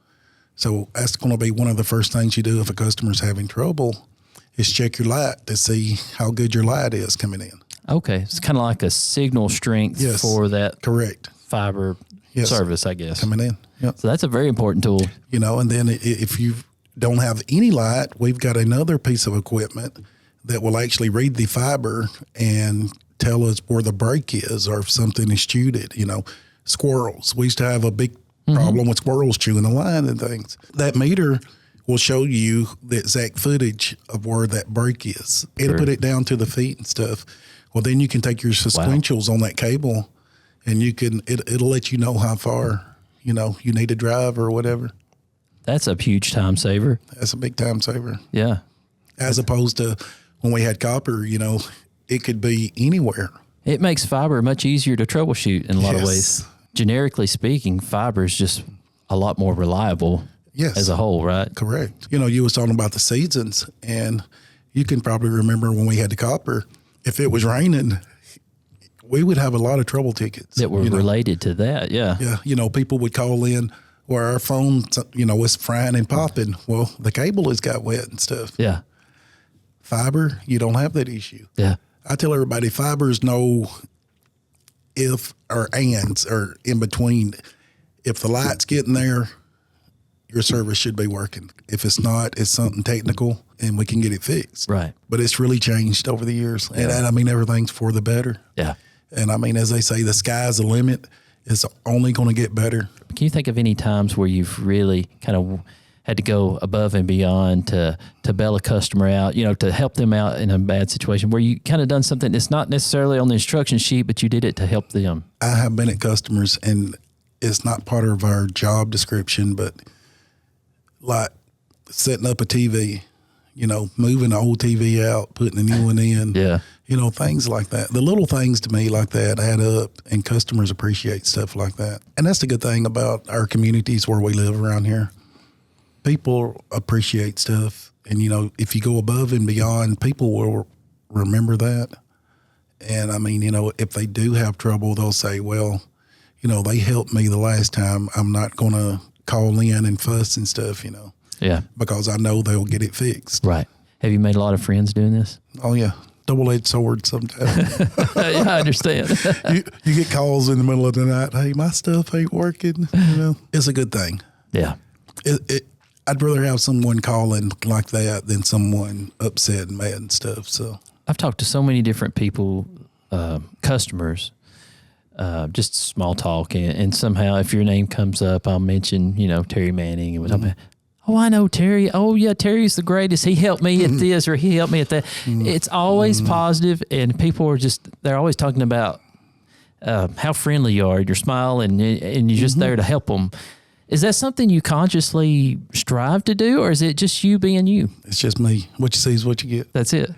L: So that's going to be one of the first things you do if a customer's having trouble is check your light to see how good your light is coming in.
A: Okay. It's kind of like a signal strength for that
L: correct
A: fiber service, I guess.
L: Coming in. Yep.
A: So that's a very important tool.
L: You know, and then if you don't have any light, we've got another piece of equipment that will actually read the fiber and tell us where the break is or if something is chewed. You know, squirrels. We used to have a big problem with squirrels chewing the line and things. That meter will show you the exact footage of where that break is. It'll put it down to the feet and stuff. Well, then you can take your sequentials on that cable and you can, it'll let you know how far, you know, you need to drive or whatever.
A: That's a huge time saver.
L: That's a big time saver.
A: Yeah.
L: As opposed to when we had copper, you know, it could be anywhere.
A: It makes fiber much easier to troubleshoot in a lot of ways. Generically speaking, fiber is just a lot more reliable as a whole, right?
L: Correct. You know, you was talking about the seasons and, You can probably remember when we had the copper, if it was raining, we would have a lot of trouble tickets.
A: That were related to that, yeah.
L: Yeah, people would call in where our phone, was frying and popping. Well, the cable has got wet and stuff.
A: Yeah.
L: Fiber, you don't have that issue.
A: Yeah.
L: I tell everybody, fiber's no if or ands or in between. If the light's getting there, your service should be working. If it's not, it's something technical and we can get it fixed.
A: Right.
L: But it's really changed over the years. Yeah. And I mean, everything's for the better.
A: Yeah.
L: And I mean, as they say, the sky's the limit. It's only going to get better.
A: Can you think of any times where you've really kind of had to go above and beyond to bail a customer out, to help them out in a bad situation, where you kind of done something that's not necessarily on the instruction sheet, but you did it to help them?
L: I have been at customers, and it's not part of our job description, but like setting up a TV, moving the old TV out, putting a new one in.
A: Yeah.
L: Things like that. The little things to me like that add up, and customers appreciate stuff like that. And that's the good thing about our communities where we live around here. People appreciate stuff. And, if you go above and beyond, people will remember that. And, I mean, if they do have trouble, they'll say, well, they helped me the last time. I'm not going to call in and fuss and stuff,
A: Yeah.
L: Because I know they'll get it fixed.
A: Right. Have you made a lot of friends doing this?
L: Oh, yeah. Double-edged sword sometimes.
A: Yeah, I understand.
L: you get calls in the middle of the night, hey, my stuff ain't working. It's a good thing.
A: Yeah.
L: I'd rather have someone calling like that than someone upset and mad and stuff. So
A: I've talked to so many different people, customers, just small talk, and somehow if your name comes up, I'll mention, Terry Manning, and we'll talk about, oh, I know Terry. Oh, yeah, Terry's the greatest. He helped me at this, or he helped me at that. It's always positive, and people are they're always talking about how friendly you are, your smile, and you're just there to help them. Is that something you consciously strive to do, or is it just you being you?
L: It's just me. What you see is what you get.
A: That's it.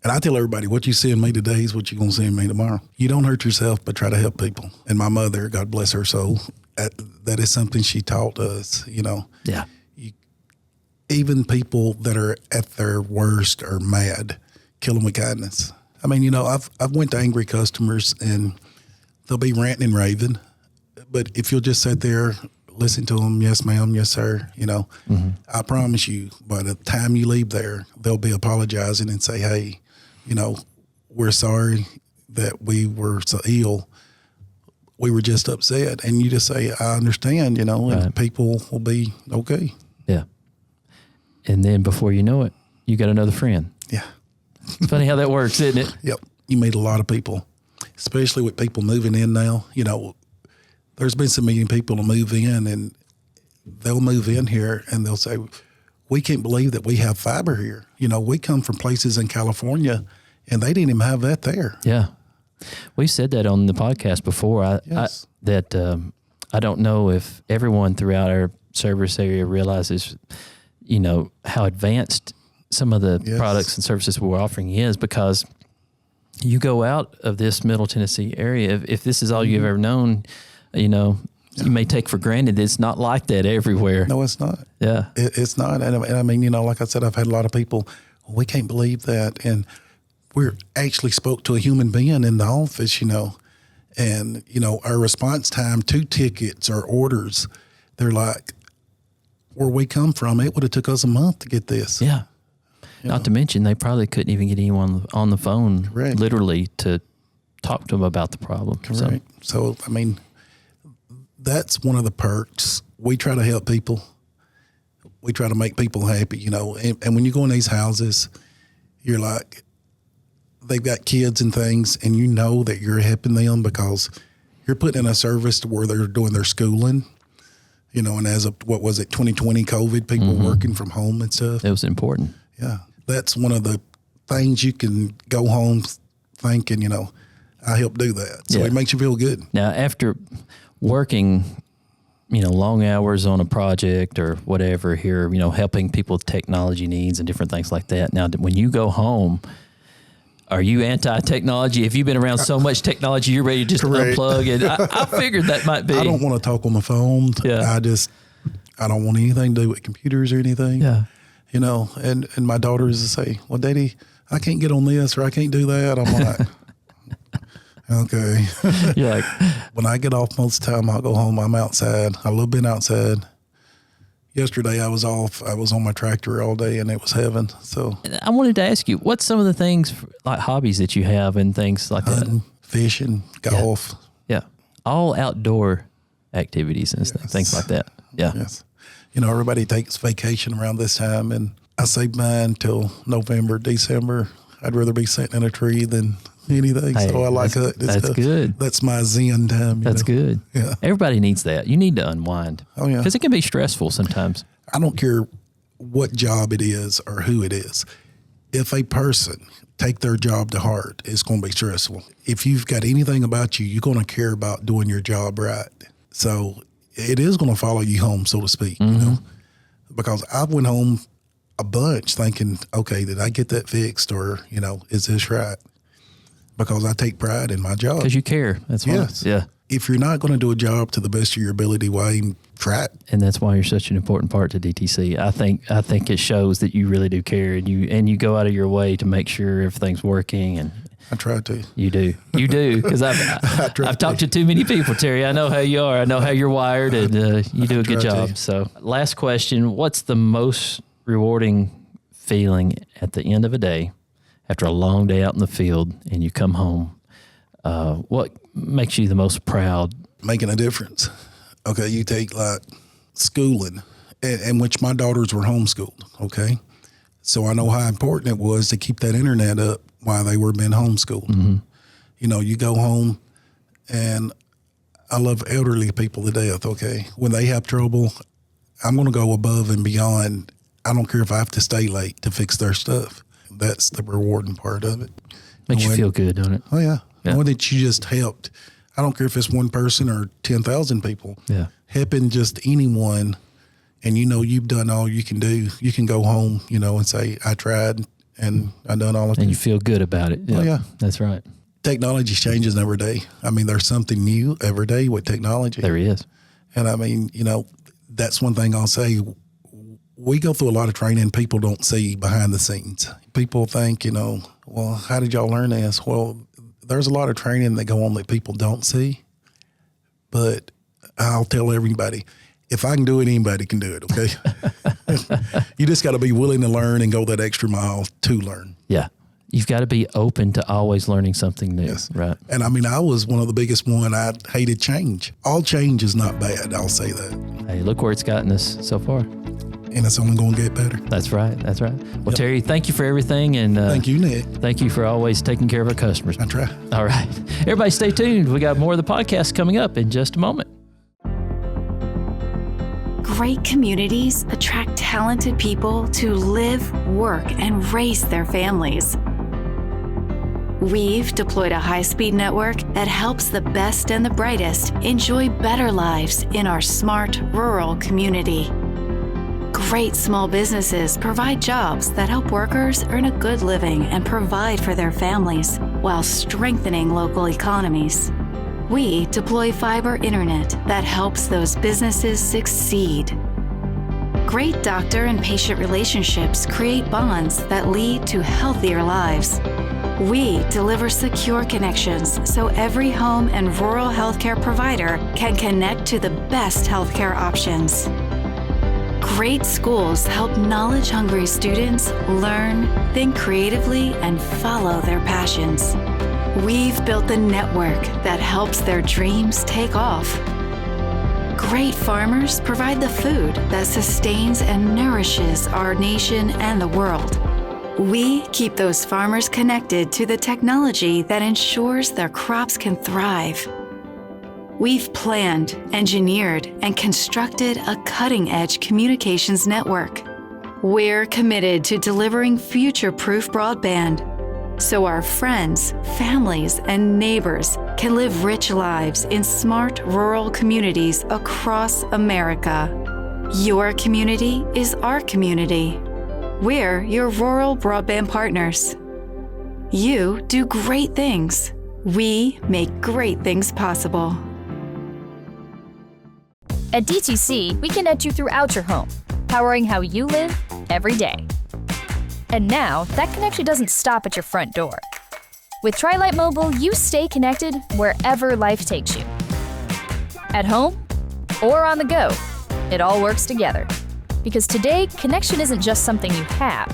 L: And I tell everybody, what you see in me today is what you're going to see in me tomorrow. You don't hurt yourself, but try to help people. And my mother, God bless her soul, that is something she taught us,
A: Yeah.
L: Even people that are at their worst are mad, kill them with kindness. I mean, I've went to angry customers, and they'll be ranting and raving. But if you'll just sit there, listen to them, yes, ma'am, yes, sir, I promise you, by the time you leave there, they'll be apologizing and say, hey, we're sorry that we were so ill. We were just upset. And you just say, I understand,
A: Right.
L: and people will be okay.
A: Yeah. And then before you know it, you got another friend.
L: Yeah.
A: It's funny how that works, isn't it?
L: Yep. You meet a lot of people, especially with people moving in now. There's been so many people to move in, and they'll move in here and they'll say, we can't believe that we have fiber here. We come from places in California, and they didn't even have that there.
A: Yeah. We've said that on the podcast before.
L: Yes.
A: I don't know if everyone throughout our service area realizes, how advanced some of the products and services we're offering is, because you go out of this Middle Tennessee area, if this is all you've ever known, you may take for granted it's not like that everywhere.
L: No, it's not.
A: Yeah.
L: It's not. And I mean, like I said, I've had a lot of people, we can't believe that. And we actually spoke to a human being in the office, and, our response time to tickets or orders, they're like, where we come from, it would have took us a month to get this.
A: Yeah. Not to mention, they probably couldn't even get anyone on the phone,
L: Correct.
A: literally, to talk to them about the problem.
L: Correct. So, I mean, that's one of the perks. We try to help people. We try to make people happy, and when you go in these houses, you're like, they've got kids and things, and that you're helping them because you're putting in a service to where they're doing their schooling, and as of, 2020 COVID, people working from home and stuff.
A: It was important.
L: Yeah. That's one of the things you can go home thinking, I helped do that. So it makes you feel good.
A: Now, after working, long hours on a project or whatever here, helping people with technology needs and different things like that. Now, when you go home, are you anti-technology? Have you been around so much technology, you're ready to just unplug it? I figured that might be.
L: I don't want to talk on the phone.
A: Yeah.
L: I don't want anything to do with computers or anything.
A: Yeah.
L: and my daughters say, well, Daddy, I can't get on this or I can't do that. I'm like, okay.
A: You're like,
L: when I get off most of the time, I'll go home. I'm outside. I love being outside. Yesterday I was off. I was on my tractor all day and it was heaven. So
A: I wanted to ask you, what's some of the things like hobbies that you have and things like
L: hunting,
A: that?
L: Fishing, golf.
A: Yeah. All outdoor activities and things like that. Yeah.
L: Yes. Everybody takes vacation around this time, and I save mine till November, December. I'd rather be sitting in a tree than anything.
A: Hey,
L: so I like it.
A: That's good.
L: That's my zen time.
A: That's good.
L: Yeah.
A: Everybody needs that. You need to unwind.
L: Oh, yeah.
A: Because it can be stressful sometimes.
L: I don't care what job it is or who it is. If a person take their job to heart, it's going to be stressful. If you've got anything about you, you're going to care about doing your job right. So it is going to follow you home, so to speak, because I went home a bunch thinking, okay, did I get that fixed or, is this right? Because I take pride in my job.
A: Because you care. That's why.
L: Yes.
A: Yeah.
L: If you're not going to do a job to the best of your ability, why try it?
A: And that's why you're such an important part to DTC. I think it shows that you really do care, and you go out of your way to make sure everything's working. And
L: I try to.
A: You do, because I've talked to too many people, Terry. I know how you are. I know how you're wired, and you do a good job. So, last question: what's the most rewarding feeling at the end of a day after a long day out in the field, and you come home? What makes you the most proud?
L: Making a difference. Okay, you take like schooling, in which my daughters were homeschooled, okay? So I know how important it was to keep that internet up while they were being homeschooled.
A: Mm-hmm.
L: You go home, and I love elderly people to death, okay? When they have trouble, I'm going to go above and beyond. I don't care if I have to stay late to fix their stuff. That's the rewarding part of it.
A: Makes you feel good, don't it?
L: Oh, yeah. Knowing that you just helped. I don't care if it's one person or 10,000 people.
A: Yeah.
L: Helping just anyone, and you've done all you can do. You can go home, and say, I tried and I done all I can.
A: And you feel good about it.
L: Oh, yeah.
A: That's right.
L: Technology changes every day. There's something new every day with technology.
A: There is.
L: And that's one thing I'll say. We go through a lot of training people don't see behind the scenes. People think, well, how did y'all learn this? Well, there's a lot of training that go on that people don't see. But I'll tell everybody, if I can do it, anybody can do it, okay? You just got to be willing to learn and go that extra mile to learn.
A: Yeah. You've got to be open to always learning something new, right?
L: And I was one of the biggest one. I hated change. All change is not bad, I'll say that.
A: Hey, look where it's gotten us so far.
L: And it's only going to get better.
A: That's right. That's right. Well, Terry, thank you for everything. And
L: thank you, Nick.
A: Thank you for always taking care of our customers.
L: I try.
A: All right. Everybody stay tuned. We got more of the podcast coming up in just a moment.
H: Great communities attract talented people to live, work, and raise their families. We've deployed a high-speed network that helps the best and the brightest enjoy better lives in our smart rural community. Great small businesses provide jobs that help workers earn a good living and provide for their families while strengthening local economies. We deploy fiber internet that helps those businesses succeed. Great doctor and patient relationships create bonds that lead to healthier lives. We deliver secure connections so every home and rural healthcare provider can connect to the best healthcare options. Great schools help knowledge-hungry students learn, think creatively, and follow their passions. We've built the network that helps their dreams take off. Great farmers provide the food that sustains and nourishes our nation and the world. We keep those farmers connected to the technology that ensures their crops can thrive. We've planned, engineered, and constructed a cutting-edge communications network. We're committed to delivering future-proof broadband so our friends, families, and neighbors can live rich lives in smart rural communities across America. Your community is our community. We're your rural broadband partners. You do great things. We make great things possible.
O: At DTC, we connect you throughout your home, powering how you live every day. And now, that connection doesn't stop at your front door. With Tri-Lite Mobile, you stay connected wherever life takes you. At home or on the go, it all works together. Because today, connection isn't just something you have,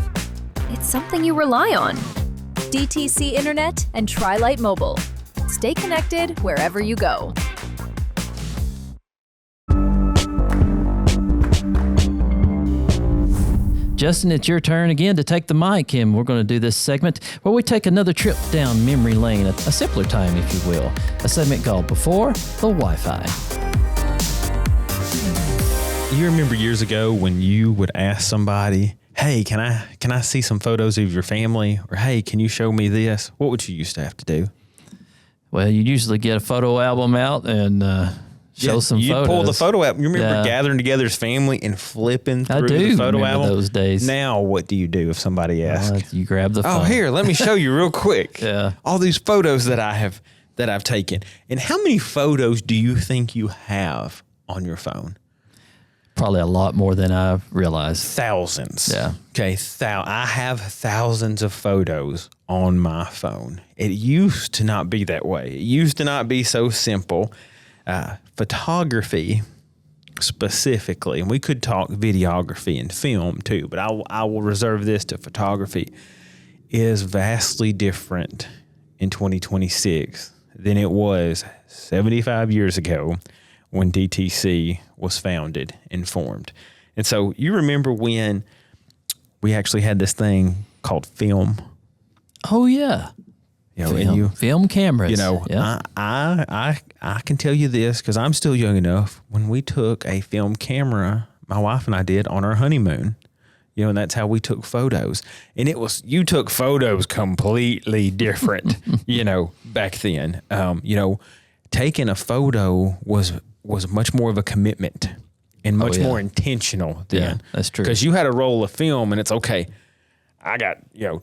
O: it's something you rely on. DTC Internet and Tri-Lite Mobile. Stay connected wherever you go.
A: Justin, it's your turn again to take the mic, and we're going to do this segment where we take another trip down memory lane, a simpler time, if you will. A segment called Before the Wi-Fi.
C: You remember years ago when you would ask somebody, hey, can I see some photos of your family? Or, hey, can you show me this? What would you used to have to do?
A: Well, you usually get a photo album out and show some
C: you'd
A: photos.
C: Pull the photo album. You remember gathering together as family and flipping through the photo album?
A: Those days.
C: Now, what do you do if somebody asks?
A: You grab the phone.
C: Oh, here, let me show you real quick.
A: Yeah.
C: All these photos that I've taken. And how many photos do you think you have on your phone?
A: Probably a lot more than I realized.
C: Thousands.
A: Yeah.
C: Okay. I have thousands of photos on my phone. It used to not be that way. It used to not be so simple. Photography specifically, and we could talk videography and film too, but I will reserve this to photography, is vastly different in 2026 than it was 75 years ago when DTC was founded and formed. And so you remember when we actually had this thing called film?
A: Oh yeah.
C: Film
A: cameras.
C: Yeah. I can tell you this because I'm still young enough. When we took a film camera, my wife and I did on our honeymoon, and that's how we took photos. And you took photos completely different, back then. Taking a photo was much more of a commitment and much more intentional then.
A: Yeah, that's true.
C: Because you had a roll of film and it's okay. I got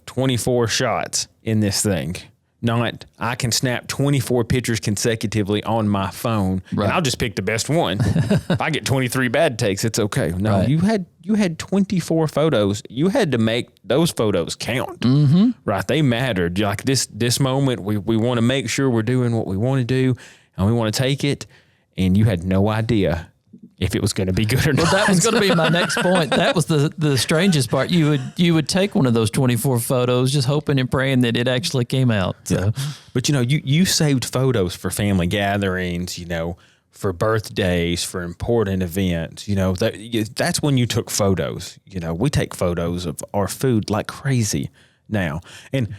C: 24 shots in this thing. Not I can snap 24 pictures consecutively on my phone, and I'll just pick the best one. If I get 23 bad takes, it's okay. No, you had 24 photos. You had to make those photos count.
A: Mm-hmm.
C: Right? They mattered. Like this moment, we want to make sure we're doing what we want to do, and we want to take it. And you had no idea if it was going to be good or not.
A: Well, that was going to be my next point. That was the strangest part. You would take one of those 24 photos, just hoping and praying that it actually came out. So.
C: Yeah. But you saved photos for family gatherings, for birthdays, for important events. That's when you took photos. We take photos of our food like crazy now. And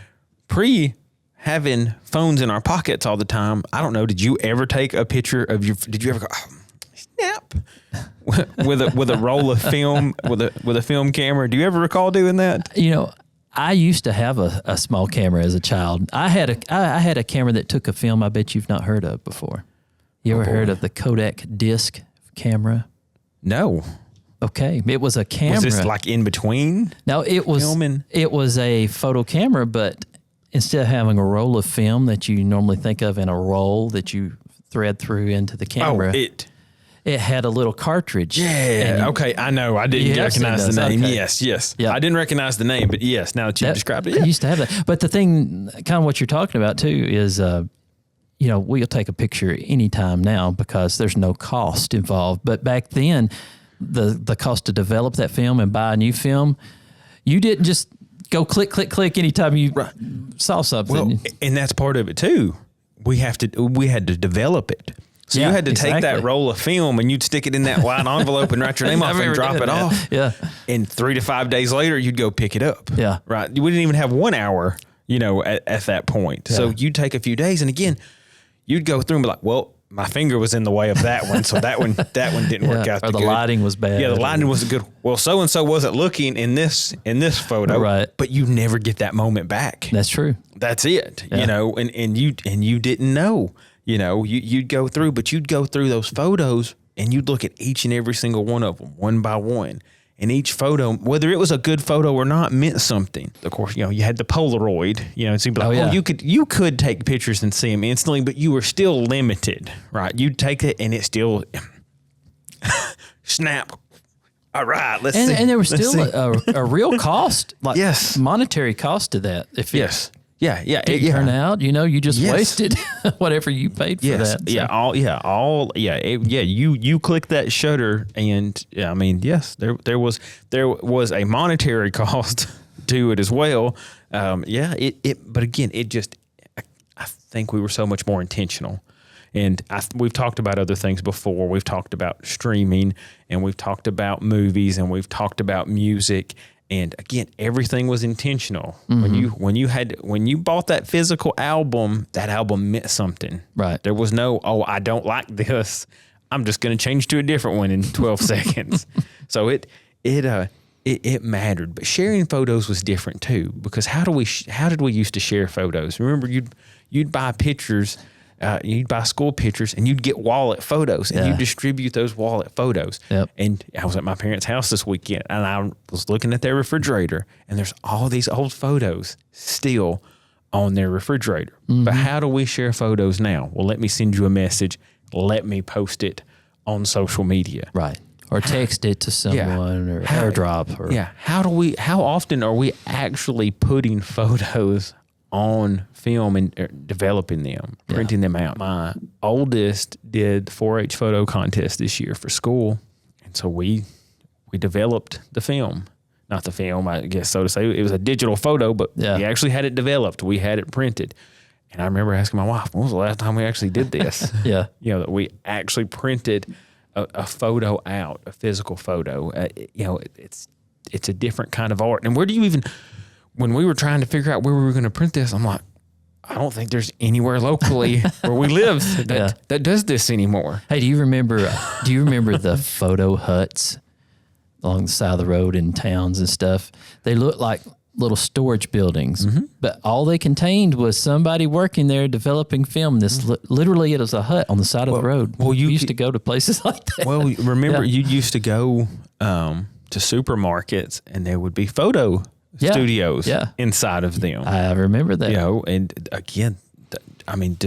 C: having phones in our pockets all the time, I don't know. Did you ever take a picture of did you ever go, snap, with a roll of film, with a film camera? Do you ever recall doing that?
A: I used to have a small camera as a child. I had a camera that took a film I bet you've not heard of before. You ever heard of the Kodak disc camera?
C: No.
A: Okay. It was a camera.
C: Was this like in between?
A: No, it was
C: filming?
A: It was a photo camera, but instead of having a roll of film that you normally think of in a roll that you thread through into the camera, it had a little cartridge.
C: Yeah. Okay. I know. I didn't recognize the name.
A: Okay.
C: Yes.
A: Yep.
C: I didn't recognize the name, but yes, now that you described it. Yeah.
A: I used to have that. But the thing, kind of what you're talking about too, is, we'll take a picture anytime now because there's no cost involved. But back then, the cost to develop that film and buy a new film, you didn't just go click, click, click anytime you saw something.
C: Well, and that's part of it too. We had to develop it. So you had to take that roll of film and you'd stick it in that white envelope and write your name off and drop it off.
A: Yeah.
C: And 3 to 5 days later, you'd go pick it up.
A: Yeah.
C: Right. We didn't even have 1 hour, at that point. Yeah. So you'd take a few days and again, you'd go through and be like, well, my finger was in the way of that one. So that one didn't work out.
A: Or the lighting was bad.
C: Yeah. The lighting wasn't good. Well, so-and-so wasn't looking in this photo.
A: Right.
C: But you never get that moment back.
A: That's true.
C: That's it. Yeah. And you didn't know. You'd go through those photos and you'd look at each and every single one of them, one by one. And each photo, whether it was a good photo or not, meant something. Of course, you had the Polaroid, it seemed like, you could take pictures and see them instantly, but you were still limited, right? You'd take it and it still snap. All right, let's see.
A: And there was still a real cost, like monetary cost to that. If
C: yes. Yeah.
A: Didn't turn out, you just wasted whatever you paid for that. So. You click that shutter, and I mean, yes, there was a monetary cost to it as well. But again, I think we were so much more intentional. And we've talked about other things before. We've talked about streaming, and we've talked about movies, and we've talked about music. And again, everything was intentional. Mm-hmm. When you bought that physical album, that album meant something. Right.
C: There was no, I don't like this, I'm just going to change to a different one in 12 seconds. So it mattered. But sharing photos was different too, because how did we used to share photos? Remember, you'd buy pictures. You'd buy school pictures, and you'd get wallet photos, and you'd distribute those wallet photos.
A: Yep.
C: And I was at my parents' house this weekend, and I was looking at their refrigerator, and there's all these old photos still on their refrigerator. Mm-hmm. But how do we share photos now? Well, let me send you a message. Let me post it on social media.
A: Right. Or text it to someone or airdrop.
C: How often are we actually putting photos on film and developing them, printing them out? My oldest did the 4-H photo contest this year for school. And so we developed the film. Not the film, I guess so to say. It was a digital photo, but we actually had it developed. We had it printed. And I remember asking my wife, when was the last time we actually did this? That we actually printed a photo out, a physical photo. It's a different kind of art. And where do you even... When we were trying to figure out where we were going to print this, I'm like, I don't think there's anywhere locally where we live that does this anymore.
A: Hey, do you remember the photo huts along the side of the road in towns and stuff? They look like little storage buildings, but all they contained was somebody working there developing film. This literally, it was a hut on the side of the road. Well, you used to go to places like that.
C: Well, remember you used to go to supermarkets, and there would be photo studios inside of them.
A: I remember that.
C: And again, I mean,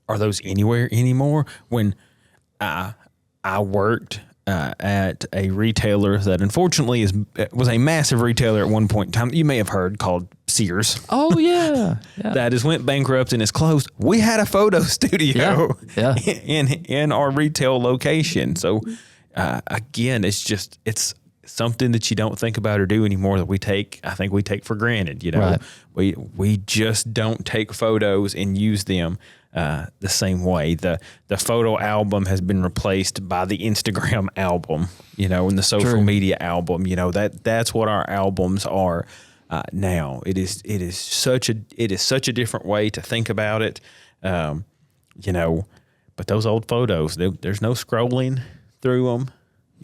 C: are those anywhere anymore? When I worked at a retailer that unfortunately was a massive retailer at one point in time, you may have heard, called Sears.
A: Oh yeah.
C: That has went bankrupt and is closed. We had a photo studio in our retail location. So again, it's something that you don't think about or do anymore that I think we take for granted. Right. We just don't take photos and use them the same way. The photo album has been replaced by the Instagram album, and the social media album. That's what our albums are now. It is such a different way to think about it. But those old photos, there's no scrolling through them.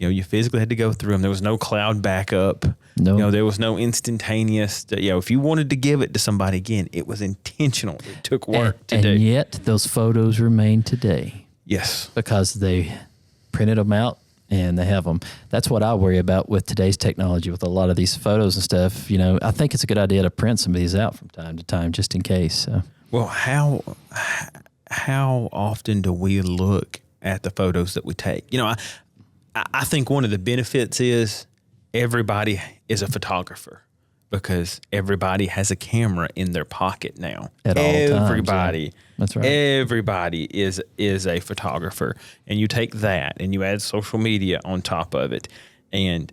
C: You physically had to go through them. There was no cloud backup. No. There was no instantaneous. If you wanted to give it to somebody again, it was intentional. It took work to do.
A: And yet those photos remain today.
C: Yes.
A: Because they printed them out and they have them. That's what I worry about with today's technology, with a lot of these photos and stuff. I think it's a good idea to print some of these out from time to time, just in case. So.
C: Well, how often do we look at the photos that we take? I think one of the benefits is everybody is a photographer, because everybody has a camera in their pocket now.
A: At all times.
C: Everybody.
A: That's right.
C: Everybody is a photographer. And you take that and you add social media on top of it, and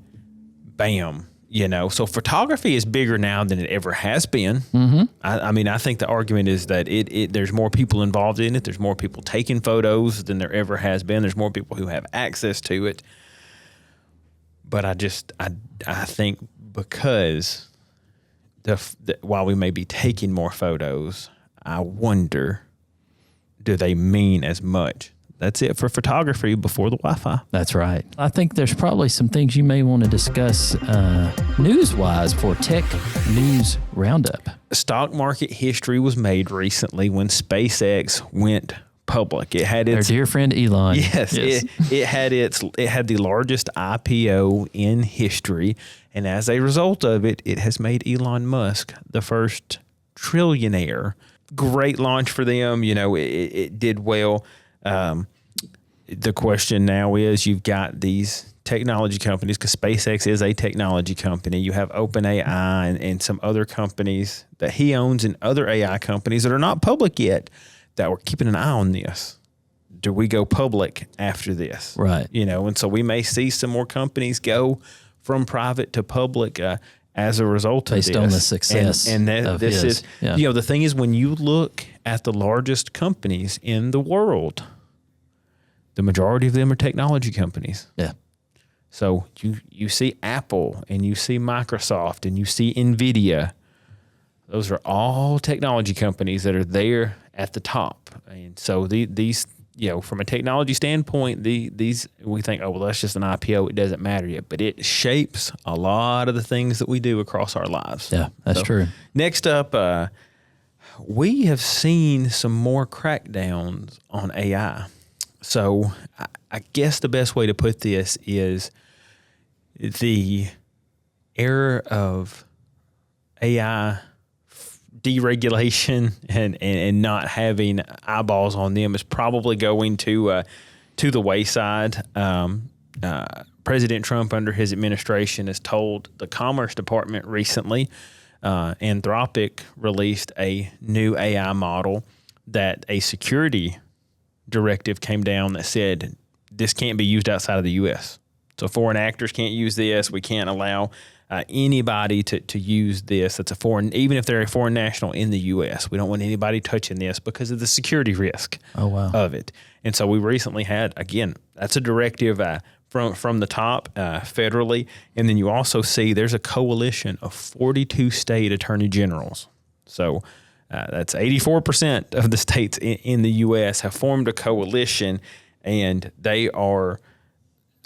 C: bam, so photography is bigger now than it ever has been.
A: Mm-hmm.
C: I think the argument is that there's more people involved in it. There's more people taking photos than there ever has been. There's more people who have access to it. But I think because while we may be taking more photos, I wonder, do they mean as much? That's it for photography before the Wi-Fi.
A: That's right. I think there's probably some things you may want to discuss news-wise for Tech News Roundup.
C: Stock market history was made recently when SpaceX went public. It had
A: our dear friend Elon.
C: Yes. It had the largest IPO in history, and as a result of it, it has made Elon Musk the first trillionaire. Great launch for them. It did well. The question now is, you've got these technology companies, because SpaceX is a technology company. You have OpenAI and some other companies that he owns, and other AI companies that are not public yet that we're keeping an eye on this. Do we go public after this?
A: Right.
C: And so we may see some more companies go from private to public as a result of this.
A: Based on the success
C: and
A: of
C: this
A: his.
C: is, the thing is, when you look at the largest companies in the world, the majority of them are technology companies.
A: Yeah.
C: So you see Apple and you see Microsoft and you see NVIDIA. Those are all technology companies that are there at the top. And so these, from a technology standpoint, these we think, oh, well, that's just an IPO. It doesn't matter yet. But it shapes a lot of the things that we do across our lives.
A: Yeah, that's true.
C: Next up, we have seen some more crackdowns on AI. So I guess the best way to put this is the era of AI deregulation and not having eyeballs on them is probably going to the wayside. President Trump, under his administration, has told the Commerce Department recently, Anthropic released a new AI model that a security directive came down that said this can't be used outside of the U.S. So foreign actors can't use this. We can't allow anybody to use this. That's a foreign, even if they're a foreign national in the U.S. We don't want anybody touching this because of the security risk of it. And so we recently had, again, that's a directive from the top federally. And then you also see there's a coalition of 42 state attorney generals. So that's 84% of the states in the U.S. have formed a coalition, and they are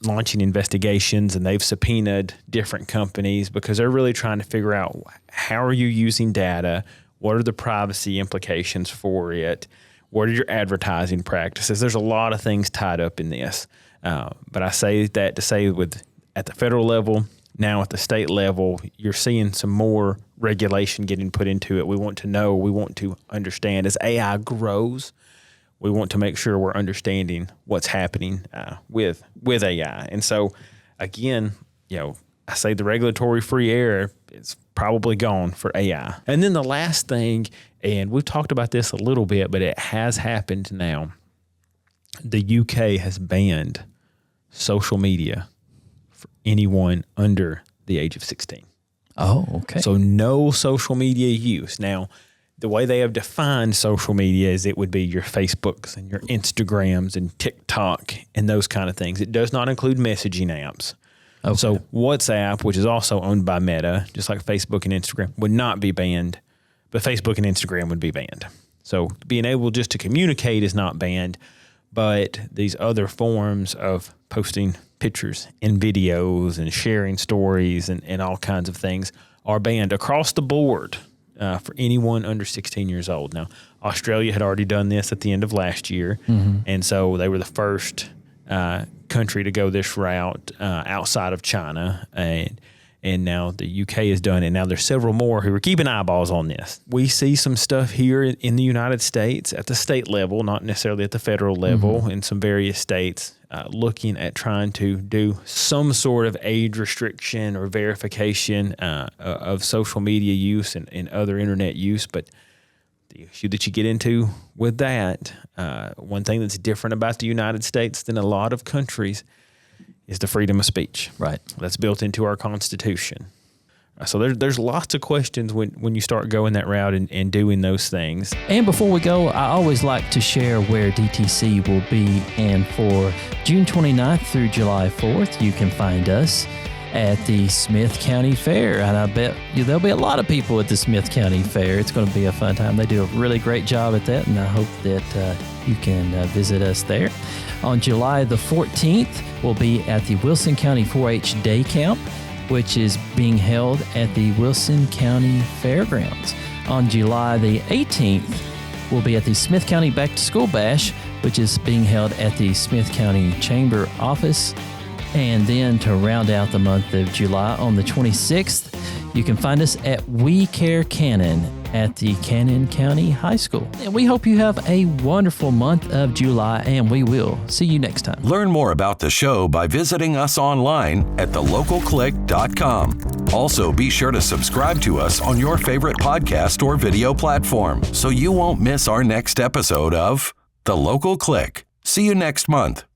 C: launching investigations, and they've subpoenaed different companies because they're really trying to figure out, how are you using data? What are the privacy implications for it? What are your advertising practices? There's a lot of things tied up in this. But I say that to say at the federal level, now at the state level, you're seeing some more regulation getting put into it. We want to know, we want to understand. As AI grows, we want to make sure we're understanding what's happening with AI. And so, again, I say the regulatory free air is probably gone for AI. And then the last thing, and we've talked about this a little bit, but it has happened now. The UK has banned social media for anyone under the age of 16.
A: Oh, okay.
C: So no social media use. Now, the way they have defined social media is it would be your Facebooks and your Instagrams and TikTok and those kind of things. It does not include messaging apps. Okay. So WhatsApp, which is also owned by Meta, just like Facebook and Instagram, would not be banned, but Facebook and Instagram would be banned. So being able just to communicate is not banned, but these other forms of posting pictures and videos and sharing stories and all kinds of things are banned across the board for anyone under 16 years old. Now, Australia had already done this at the end of last year, and so they were the first country to go this route outside of China, and now the UK has done it. Now there's several more who are keeping eyeballs on this. We see some stuff here in the United States at the state level, not necessarily at the federal level, in some various states, looking at trying to do some sort of age restriction or verification of social media use and other internet use. But the issue that you get into with that, one thing that's different about the United States than a lot of countries is the freedom of speech.
A: Right.
C: That's built into our Constitution. So there's lots of questions when you start going that route and doing those things.
A: And before we go, I always like to share where DTC will be. And for June 29th through July 4th, you can find us at the Smith County Fair. And I bet there'll be a lot of people at the Smith County Fair. It's going to be a fun time. They do a really great job at that, and I hope that you can visit us there. On July the 14th, we'll be at the Wilson County 4-H Day Camp, which is being held at the Wilson County Fairgrounds. On July the 18th, we'll be at the Smith County Back to School Bash, which is being held at the Smith County Chamber office. And then to round out the month of July, on the 26th, you can find us at We Care Cannon at the Cannon County High School. And we hope you have a wonderful month of July, and we will see you next time.
B: Learn more about the show by visiting us online at thelocalclick.com. Also, be sure to subscribe to us on your favorite podcast or video platform so you won't miss our next episode of The Local Click. See you next month.